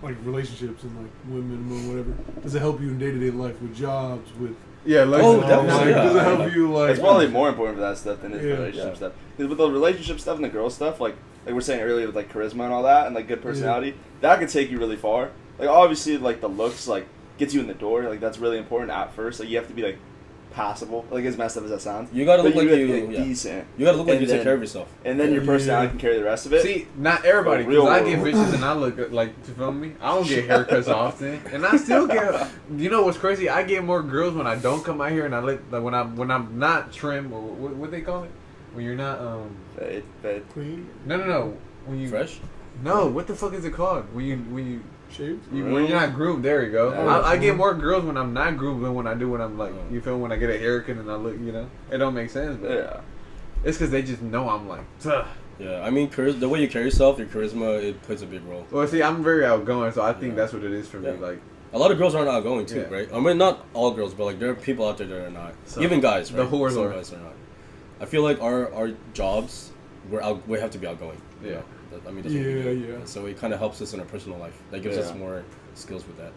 like relationships and like women and whatever, does it help you in day-to-day life with jobs, with Yeah, like Oh, like, definitely, does it yeah. help you like It's probably more important for that stuff than it is Yeah. relationship Yeah. stuff. Because with the relationship stuff and the girl stuff, like we're saying earlier with like charisma and all that, and like good personality, that could take you really far. Like obviously, like the looks like gets you in the door. Like that's really important at first. Like you have to be like passable. Like as messed up as that sounds, You gotta but look like have to you- be yeah. decent. You gotta look like And you take then- care of yourself. And then your personality Yeah. can carry the rest of it. See, not everybody, Real because I get world. bitches and I look like, you feel me? I don't get haircuts often, and I still get. You know what's crazy? I get more girls when I don't come out here, and I look like when I'm not trim or what they call it, when you're not Fade. clean, no when you Fresh? no what the fuck is it called when you shaved? when you're not groomed. There you go. Yeah. I get more girls when I'm not groomed than when I do when I'm like, Oh. you feel, when I get a haircut and I look, it don't make sense, but Yeah. it's because they just know I'm like. Ugh. Yeah, I mean, the way you carry yourself, your charisma, it plays a big role. Well, see, I'm very outgoing, so I think Yeah. that's what it is for me. Yeah. Like. A lot of girls aren't outgoing too, Yeah. right? I mean, not all girls, but like there are people out there that are not. So, Even guys, the right? whores Some are. guys are not. I feel like our jobs, we have to be outgoing. you Yeah. know? I mean, that's what we Yeah, do. yeah. So it kind of helps us in our personal life. That gives us Yeah. more skills with that.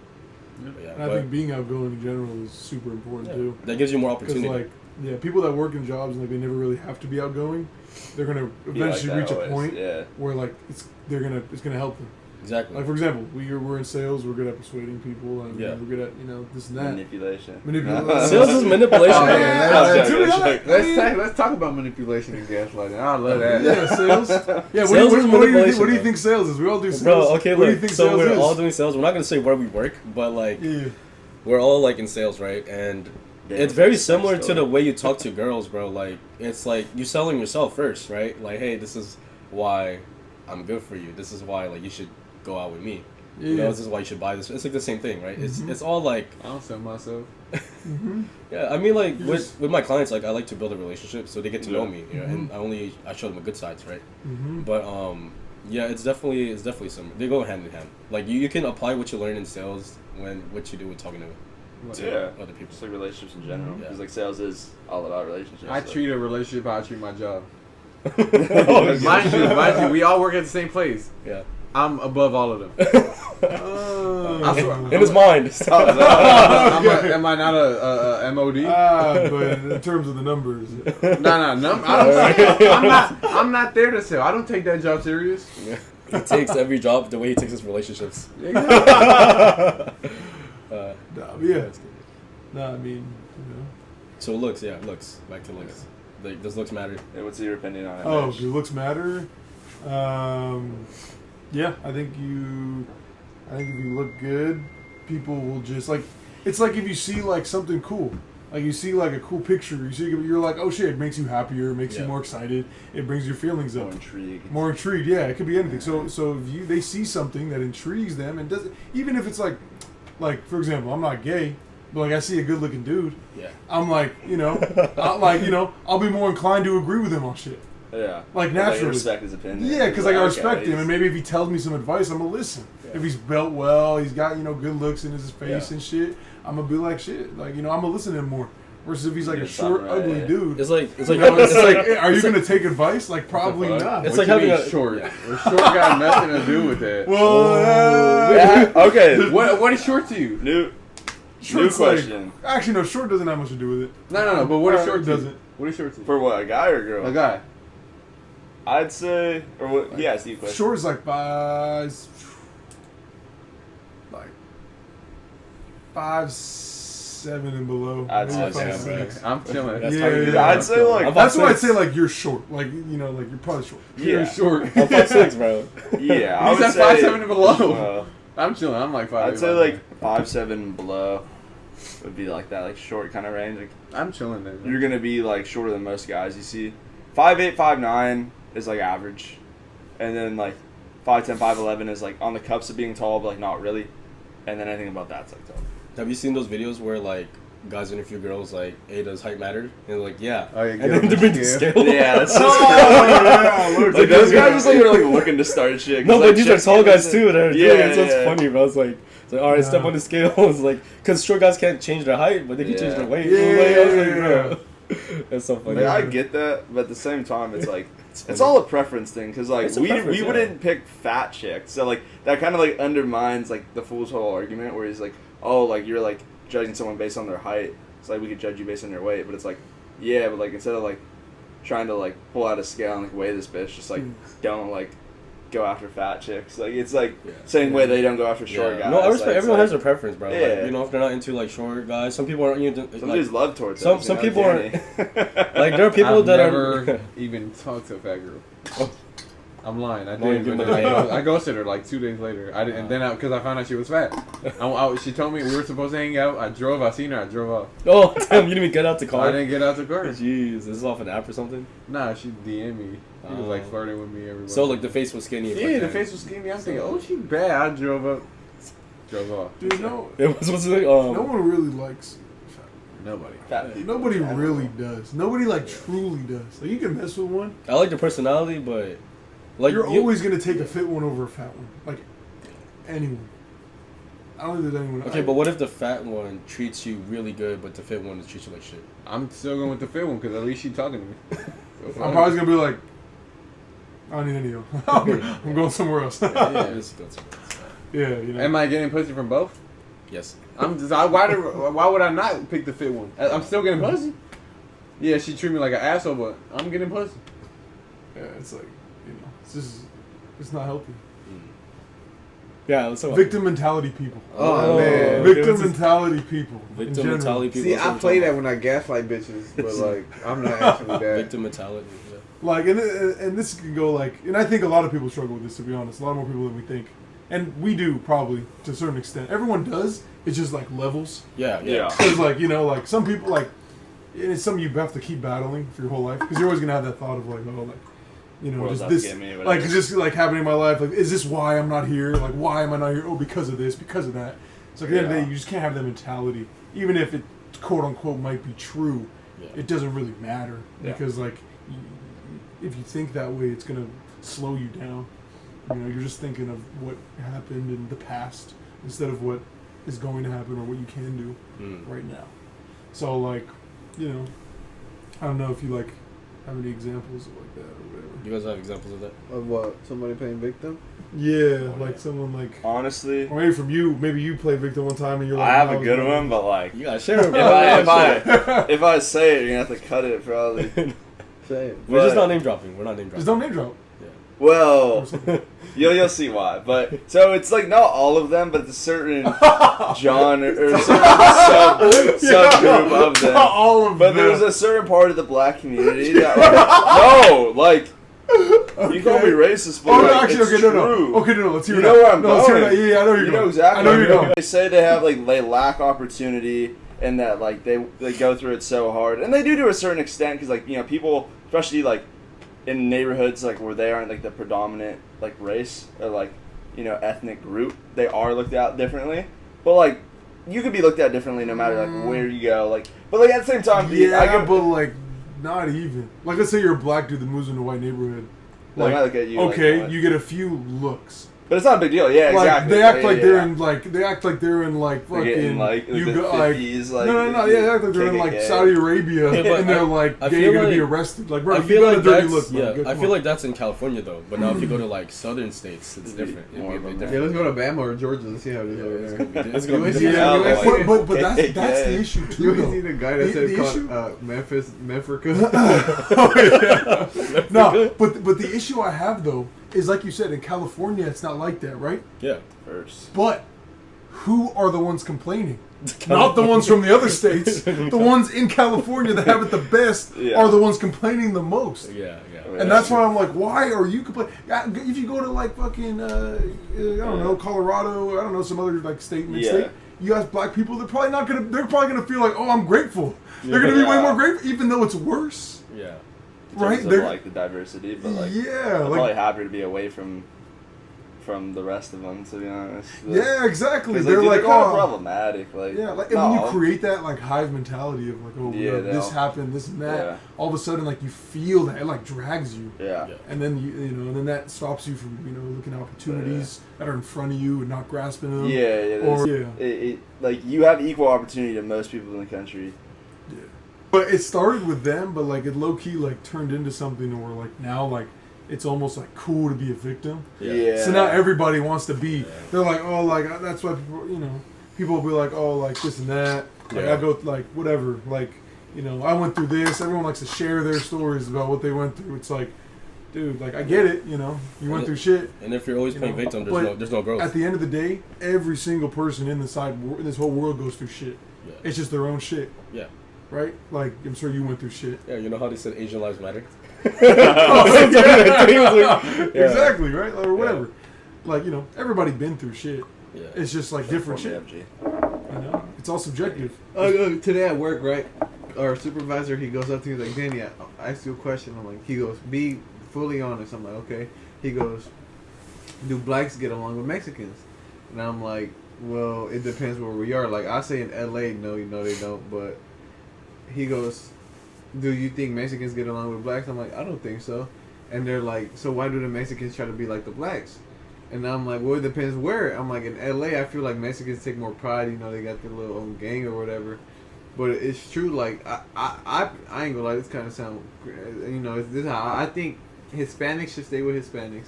But yeah, And I think being outgoing in general is super important yeah, too. that gives you more Because opportunity. people that work in jobs and like they never really have to be outgoing, they're gonna Be like eventually that reach a always. point Yeah. where like it's gonna help them. Exactly. Like for example, we're in sales, we're good at persuading people, and Yeah. we're good at this and that. Manipulation. Manipulation. Sales is manipulation. Oh, man. yeah, that's- To be honest, Let's talk about manipulation and gaslighting. I love that. Yeah, sales. Yeah, Sales is what do you manipulation, what do you bro. think sales is? We all do sales. Bro, okay, what do you look. think So sales we're is? all doing sales. We're not gonna say where we work, but like Yeah. we're all like in sales, right? And it's very similar to the way you talk to girls, bro. Like it's like you selling yourself first, right? Like, hey, this is why I'm good for you. This is why like you should go out with me. You know, Yeah. this is why you should buy this. It's like the same thing, right? Mhm. It's all like I don't sell myself. Mm-hmm. yeah. I mean, like You with just- with my clients, like I like to build a relationship so they get to know Yeah. me, you know, and I show them the good sides, right? Mm-hmm. But yeah, it's definitely similar. They go hand in hand. Like you can apply what you learn in sales when what you do with talking to Yeah, other people. just like relationships in general. Yeah. Because like sales is all about relationships. I so. treat a relationship how I treat my job. Oh, Mind you, we all work at the same place. Yeah. I'm above all of them. Oh. In his mind. Am I not a MOD? But in terms of the numbers, I'm not there to sell. I don't take that job serious. He takes every job the way he takes his relationships. yeah. No, I mean, you know. So looks. Back to looks. Like, does looks matter? Yeah, what's your opinion on it? Oh, Mitch? do looks matter? Yeah, I think if you look good, people will just like. It's like if you see like something cool, like you see like a cool picture, you're like, oh shit, it makes you happier, it makes you more excited, it brings your feelings up. More intrigued, yeah, it could be anything. So if they see something that intrigues them and doesn't, even if it's like for example, I'm not gay. But like I see a good looking dude, Yeah. I'm like, I'll be more inclined to agree with him on shit. Yeah. Like naturally. Respect his opinion. Yeah, because like I respect okay, him, and maybe if he tells me some advice, I'm gonna listen. Yeah. If he's built well, he's got good looks in his face Yeah. and shit, I'm gonna be like shit. Like I'm gonna listen to him more. Versus if he's like a You're short, something, ugly right? dude. It's like It's like, are you gonna take advice? Like probably not. It's What like you having mean a short. Yeah. Well, short got nothing to do with that. Well, Yeah, okay. What is short to you? New short's question. Like, actually, no, short doesn't have much to do with it. No. But what is short It to you? doesn't. What is short to you? For what, a guy or a girl? A guy. I'd say, or what? He asked you a question. Short is like 5'7" and below. I'd Maybe say 5'6". I'm chilling. That's Yeah, how you yeah. I'd say like That's why I'd 5'6". say like you're short. Like like you're probably short. You're yeah, short. I'm 5'6", bro. yeah. I He's would at say 5'7" and below. I'm chilling. I'm like 5'8". I'd say like 5'7" below would be like that, like short kind of range. Like, I'm chilling there. you're gonna be like shorter than most guys you see. 5'8", 5'9" is like average, and then like 5'10", 5'11" is like on the cups of being tall, but like not really. And then anything above that's like tall. Have you seen those videos where like guys interview girls like, "Hey, does height matter?" And they're like, "Yeah." Oh, yeah, and get then on they the bring the scale. scale. Yeah, that's so Lord, like those guys just like are like looking to start shit. No, 'cause, but like, these are chicks tall can't guys listen. too. They're Yeah, it's just yeah. funny, bro. It's like all right, step on the scale. It's like because short guys can't change their height, but they can change their weight. I was like, bro, that's so funny. Like, I get that, but at the same time, it's like It's it's funny. all a preference thing. Because like It's a we preference, yeah. wouldn't pick fat chicks, so like that kind of like undermines like the fool's whole argument where he's like, oh, like you're like judging someone based on their height. It's like we could judge you based on your weight, but it's like, yeah, but like instead of like trying to like pull out a scale and like weigh this bitch, just like don't like go after fat chicks. Like it's like Yeah. same way they don't go after short guys. No, I respect. Like, Everyone it's has their preference, bro. Yeah. Like, if they're not into like short guys, some people aren't into. some Like, dudes love tortas. some people aren't- like there are people I've that never are. even talked to a fat girl. Oh. I'm lying. I No, you did. But didn't. then I ghosted her like 2 days later. I did, and then because I found out she was fat. She told me we were supposed to hang out. I drove. I seen her. I drove off. Oh damn! You didn't even get out the car. I didn't get out the car. Jeez, this is off an app or something. Nah, she DM'd me. She was like Oh. flirting with me. Everybody. So like the face was skinny. yeah, the face was skinny. I'm thinking, oh, she bad. I drove up. Drove off. Dude, no It was like one really likes. Nobody. fat people. Nobody really does. Nobody like truly does. Like you can mess with one. I like the personality, but like You're always gonna take a fit one over a fat one. Like anyone. I don't think there's anyone. Okay, but what if the fat one treats you really good, but the fit one treats you like shit? I'm still going with the fit one because at least she talking to me. So, I'm probably gonna be like, I don't need any of them. I'm going somewhere else. Yeah, it's good. Yeah, you know. Am I getting pussy from both? Yes. Why would I not pick the fit one? I'm still getting pussy. Yeah, she treat me like an asshole, but I'm getting pussy. Yeah, it's like, it's just, it's not healthy. Yeah, let's talk about Victim mentality people. Oh, man. Victim mentality people. in victim general. mentality people. See, that's what I I'm play talking that when I gaslight bitches, but like I'm not actually about. that. Victim mentality. Yeah. Like, and this can go like, and I think a lot of people struggle with this, to be honest. A lot more people than we think. And we do, probably, to a certain extent. Everyone does. It's just like levels. Yeah. Because, like, like some people, like, and it's something you have to keep battling for your whole life. Because you're always going to have that thought of, like, oh, like, World's just out to this, get me, whatever. like, it's just, like, happening in my life. Like, is this why I'm not here? Like, why am I not here? Oh, because of this, because of that. So, at the end of the day, you just can't have that mentality. Even if it, quote-unquote, might be true, it doesn't really matter. Yeah. Because, like, if you think that way, it's going to slow you down. You're just thinking of what happened in the past instead of what is going to happen or what you can do right now. So like, you know, I don't know if you like have any examples of like that or whatever. You guys have examples of that? Of what? Somebody playing victim? Yeah, like someone like, Honestly, or maybe from you. Maybe you played victim one time and you're like, I have "Nah, a good was one, but like, You gotta share it, if bro. if I say it, you're gonna have to cut it probably. Say it. We're just But- not name dropping. We're not name dropping. Just don't name drop." Well, you'll see why. But so it's like not all of them, but it's a certain genre or a certain subgroup of them. Not all of But them. there's a certain part of the black community that like, no, like you call me racist, but Oh, no, like, actually, it's okay, no, true. no. Okay, no, let's hear You it know out. where I'm no, let's hear it going. out. Yeah, I know where you're You going. know exactly. I know where where you're going. They say they have like they lack opportunity and that like they go through it so hard, and they do to a certain extent because like you know people, especially like in neighborhoods like where they aren't like the predominant like race or like you know ethnic group, they are looked at differently. But like you could be looked at differently no matter like where you go. Like, but like at the same time, Yeah, I get, but like, not even. Like, let's say you're a black dude that moves in a white neighborhood. They Like, might look at you like okay, that. you get a few looks. but it's not a big deal. Yeah, Like exactly. they act Yeah, like yeah, they're yeah. in like they act like they're in like They're fucking getting, like you the go like 50s, like no yeah they act like they're in like KKK. Saudi Arabia Yeah, but and they're I- like I yeah, feel you're gonna be like- arrested like bro I you feel got like a dirty that's look bro. yeah. Get- I come feel on. like that's in California though. But now if you go to like southern states, it's different. It'd be a bit Yeah, different. let's go to Bama or Georgia. Let's see how it is over It's there. gonna be, it's gonna be You different. ain't yeah, seen- but that's the KKK. issue You too ain't though. seen the guy that The- said the called issue- Memphis, Memphrica? Oh, yeah. No, but the issue I have though is like you said in California it's not like that, right? Yeah. First. But who are the ones complaining? Not the ones from the other states. The ones in California that have it the best Yeah. are the ones complaining the most. Yeah. Yeah. And that's why I'm like, why are you complaining? If you go to like fucking, I don't know, Colorado, I don't know, some other like state, mid-state, you ask black people, they're probably gonna feel like, oh, I'm grateful. They're gonna be way Yeah. more grateful, even though it's worse, Yeah. In right? terms of, They're- like the diversity, but like yeah, I'm like probably happier to be away from the rest of them, to be honest. yeah, exactly. 'Cause, They're dude, like, kind of oh, problematic. Like, yeah, like not and when all- you create that like hive mentality of like, oh, Yeah, they this all- happened, this and that, Yeah. all of a sudden like you feel that it like drags you. Yeah. Yeah. And then you know, and then that stops you from looking at opportunities that are in front of you and not grasping them. Yeah, Or there's- it, like you have equal opportunity to most people in the country. But it started with them, but like it low key like turned into something where like now like it's almost like cool to be a victim. Yeah. So now everybody wants to be. They're like, oh, like that's why people, people will be like, oh, like this and that. Like Yeah. I go like whatever. Like I went through this. Everyone likes to share their stories about what they went through. It's like, dude, like I get it. You went through shit. And if you're always You playing know, victim, but there's no growth. At the end of the day, every single person in this whole world goes through shit. Yeah. It's just their own shit, Yeah. right? Like I'm sure you went through shit. Yeah. You know how they said Asian lives matter? Exactly, right? Or whatever. Like, everybody been through shit. Yeah. It's just like different shit. FG. It's all subjective. Today at work, right? Our supervisor, he goes up to me, he's like, Danny, I asked you a question. I'm like, he goes, be fully honest. I'm like, okay. He goes, do blacks get along with Mexicans? And I'm like, well, it depends where we are. Like, I say in LA, no, they don't. But he goes, do you think Mexicans get along with blacks? I'm like, I don't think so. And they're like, so why do the Mexicans try to be like the blacks? And I'm like, well, it depends where. I'm like, in LA, I feel like Mexicans take more pride. They got their little own gang or whatever. But it's true. Like, I ain't gonna lie. This kind of sound, this is how I think Hispanics should stay with Hispanics.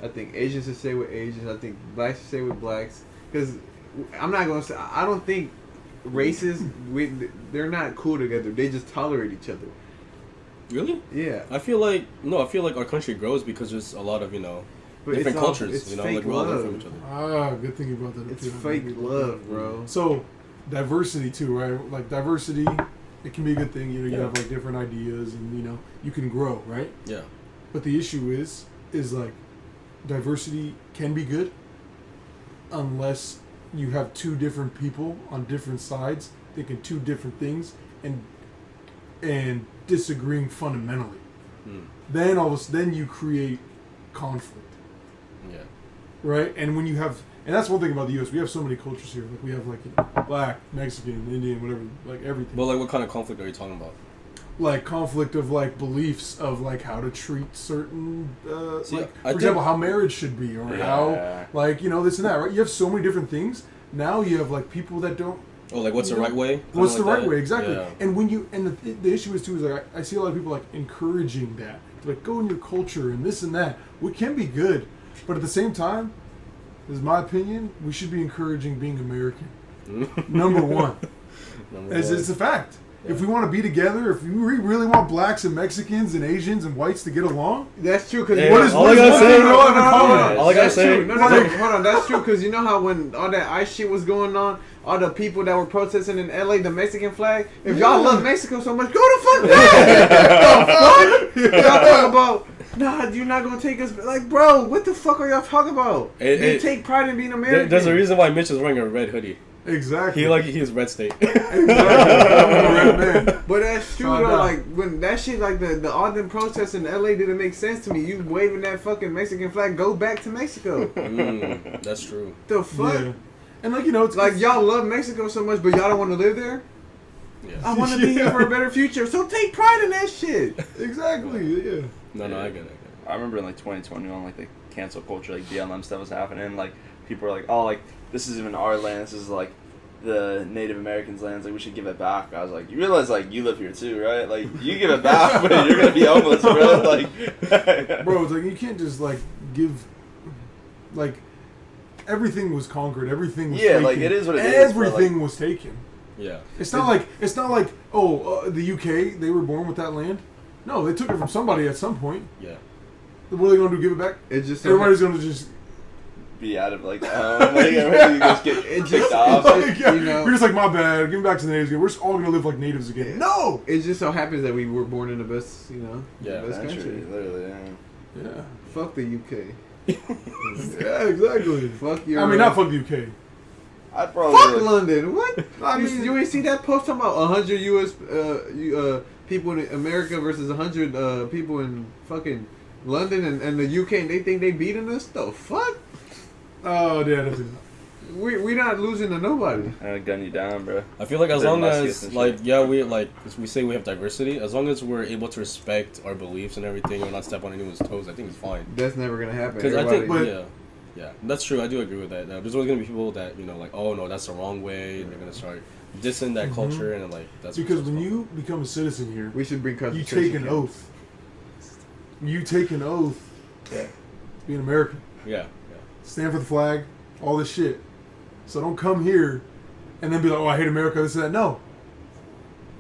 I think Asians should stay with Asians. I think blacks should stay with blacks. Because I'm not gonna say, I don't think races, they're not cool together. They just tolerate each other. Really? Yeah. I feel like our country grows because there's a lot of But different it's all- cultures. it's Like fake we're all learning love. from each other. Ah, good thing you brought that up. It's too. fake love, bro. So, diversity too, right? Like diversity, it can be a good thing. You Yeah. have like different ideas, and you can grow, right? Yeah. But the issue is like diversity can be good unless you have two different people on different sides thinking two different things and disagreeing fundamentally. Then you create conflict. Yeah. Right, and when you have, and that's one thing about the U.S. We have so many cultures here. Like we have black, Mexican, Indian, whatever, like everything. But like, what kind of conflict are you talking about? Like conflict of like beliefs of like how to treat certain, See, like I for example, think- how marriage should be, or Yeah. how this and that. Right, you have so many different things Now you have like people that don't. Oh, like what's the right way? What's the Kinda like right that? way? Exactly. Yeah. And when you the issue is too is like I see a lot of people like encouraging that, like go in your culture and this and that, which can be good, but at the same time, this is my opinion, we should be encouraging being American. Number one. It's a fact. Yeah. If we want to be together, if we really want blacks and Mexicans and Asians and whites to get along, That's true because Hey, what is all one I gotta thing say- we all have in common? All I gotta That's say- true. No, hold on. That's true because you know how when all that ICE shit was going on, all the people that were protesting in LA, the Mexican flag. If y'all love Mexico so much, go the fuck back. The fuck? Y'all talk about. Nah, you're not gonna take us. Like, bro, what the fuck are y'all talking about? They take pride in being American. There's a reason why Mitch is wearing a red hoodie. Exactly. He's red state. Exactly. Red man. But that's true Found though. out. Like when that shit, like the all them protests in LA didn't make sense to me. You waving that fucking Mexican flag, go back to Mexico. That's true. The fuck? Yeah. And like it's Like y'all love Mexico so much, but y'all don't want to live there. Yeah. I want to be here for a better future. So take pride in that shit. Exactly. Yeah. No, I get it. I remember in like 2021, like the cancel culture, like BLM stuff was happening. Like people were like, "Oh, like this is even our land. This is like the Native Americans' lands. Like we should give it back." I was like, "You realize like you live here too, right? Like you give it back, but you're gonna be homeless, bro." Like, Bro, it's like you can't just like give like everything was conquered. Everything was Yeah, taken. like, it is what it is, but, Everything was taken. Yeah. It's not like the UK they were born with that land. No, they took it from somebody at some point. Yeah. What are they gonna do? Give it back? It just Everybody's gonna just be out of like, like everybody just get kicked off. like, yeah, you know- we're just like my bad. Give it back to the natives again. We're just all gonna live like natives again. No. It just so happens that we were born in the best, Yeah, the best Country, country. literally. Yeah. Yeah. Fuck the UK. Yeah. Exactly. Fuck your. I mean, not fuck the UK. I'd probably Fuck like, London. What? I you, mean- you ain't see that post talking about 100 U.S. People in America versus 100 people in fucking London and the UK, and they think they beating us? The fuck? Oh, yeah. That's it. We not losing to nobody. I'm gonna gun you down, bro. I feel like as They're long muskies as and shit. we say we have diversity, as long as we're able to respect our beliefs and everything, and not step on anyone's toes, I think it's fine. That's never gonna happen. Because I think, Everybody- yeah, that's true. I do agree with that. There's always gonna be people that like, oh no, that's the wrong way, and they're gonna start dissing that culture, and like that's Because that's when wrong. you become a citizen here, we should bring you concentration take an camps. oath. You take an oath. To be an American. yeah, Stand for the flag. All this shit. So don't come here and then be like, oh, I hate America, this and that. No.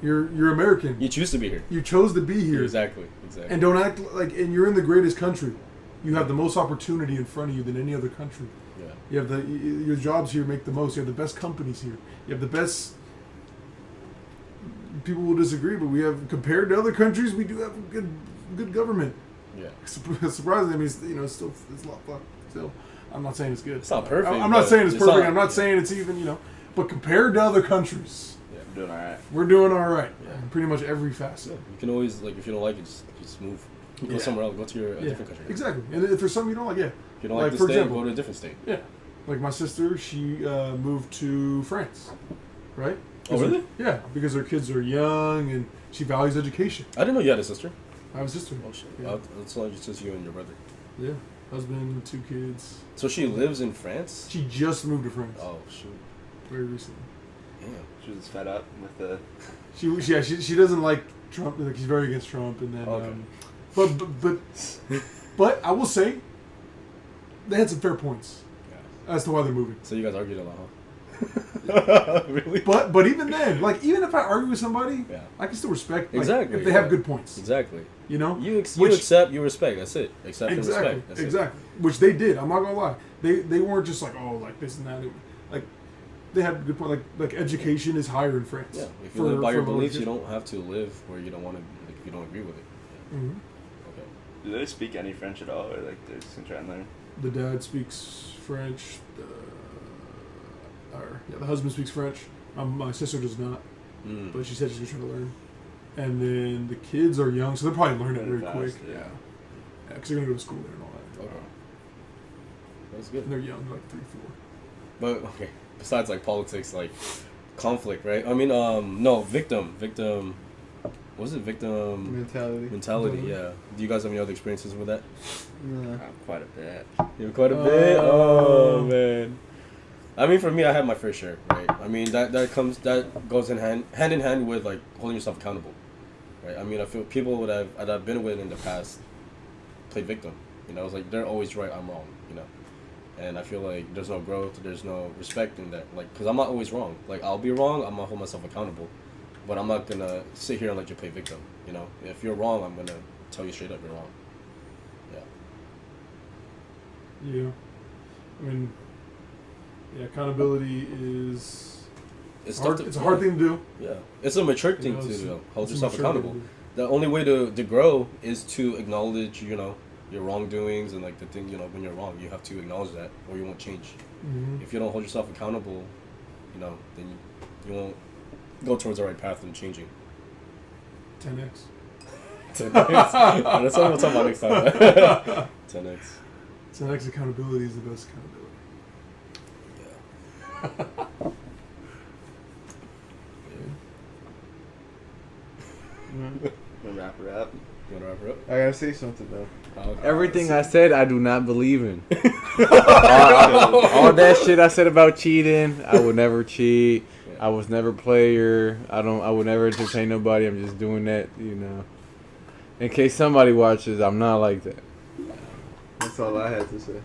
You're American. you choose to be here. You chose to be here. Exactly. And don't act like, and you're in the greatest country. You have the most opportunity in front of you than any other country. Yeah. You have your jobs here make the most. You have the best companies here. You have the best. People will disagree, but we have, compared to other countries, we do have a good government. Yeah. Surprisingly, I mean, it's a lot fucked still. I'm not saying it's good. It's not perfect, I'm not but saying it's it's perfect. not- I'm not yeah. saying it's even, but compared to other countries, I'm doing alright. we're doing all right. Yeah. In pretty much every facet. You can always if you don't like it, just move. Go Yeah. somewhere else. Go to a Yeah, different country. exactly. And if there's something you don't like, yeah. If you don't Like, like the for state, example- go to a different state. Yeah. Like my sister, she moved to France, right? Oh, really? Yeah, because her kids are young and she values education. I didn't know you had a sister. I have a sister. Oh shit. Yeah. It's like just you and your brother. Yeah. Husband, 2 kids. So she lives in France. She just moved to France Oh shoot. very recently. Damn. She was fed up with the. She doesn't like Trump. Like she's very against Trump, and then Okay. but I will say they had some fair points as to why they're moving. So you guys argued a lot, huh? Really? But even then, like even if I argue with somebody, Yeah. I can still respect. Like, Exactly, if they have yeah. good points. Exactly. You know. You Which- accept, you respect. That's it. Accept and Exactly. respect. That's Exactly. Which they did. I'm not gonna lie. They weren't just like, oh, like this and that. Like they had a good point. Like education is higher in France. it. Yeah. If you live by for your lower beliefs, you kids. don't have to live where you don't want to. Like, if you don't agree with it. Mhm. Okay. Do they speak any French at all, or like they're just gonna try and learn? The dad speaks French. The husband speaks French. My sister does not, Mm. but she said she's trying to learn. And then the kids are young, so they'll probably learn it Learn very fast, quick. yeah. Yeah, because they're gonna go to school there and all that. Okay. That's good. And they're young, like 3, 4. But okay, besides like politics, like conflict, right? I mean, no, victim. What was it? Victim Mentality. mentality. Yeah. Do you guys have any other experiences with that? Nah. Quite a bit. You have quite a bit. Oh man. I mean, for me, I have my fair share, right? I mean, that goes in hand with like holding yourself accountable, right? I mean, I feel people that I've been with in the past played victim. You know, it's like they're always right, I'm wrong. You know, and I feel like there's no growth, there's no respect in that. Like, because I'm not always wrong. Like, I'll be wrong, I'm gonna hold myself accountable, but I'm not gonna sit here and let you play victim. You know, if you're wrong, I'm gonna tell you straight up you're wrong. Yeah. Yeah. I mean, yeah, accountability is It's hard. It's a hard thing to do. Yeah, it's a mature You thing know, to it's- do. Hold it's a yourself mature thing to accountable. do. The only way to grow is to acknowledge, you know, your wrongdoings and like the thing, you know, when you're wrong, you have to acknowledge that, or you won't change. Mm-hmm. If you don't hold yourself accountable, you know, then you won't go towards the right path and changing. 10x. 10x. That's what we'll talk about next time. 10x. 10x accountability is the best accountability. Yeah. Gonna wrap her up. You wanna wrap her up? I gotta say something though. Okay. Everything I said, I do not believe in. all that shit I said about cheating, I would never cheat. I was never a player. I would never entertain nobody. I'm just doing that, you know. In case somebody watches, I'm not like that. That's all I had to say.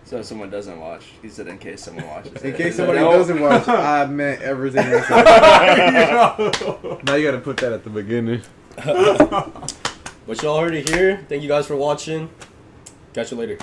So if someone doesn't watch, he said in case someone watches. In case somebody doesn't watch, I meant everything I said. Now you gotta put that at the beginning. But y'all heard it here. Thank you guys for watching. Catch you later.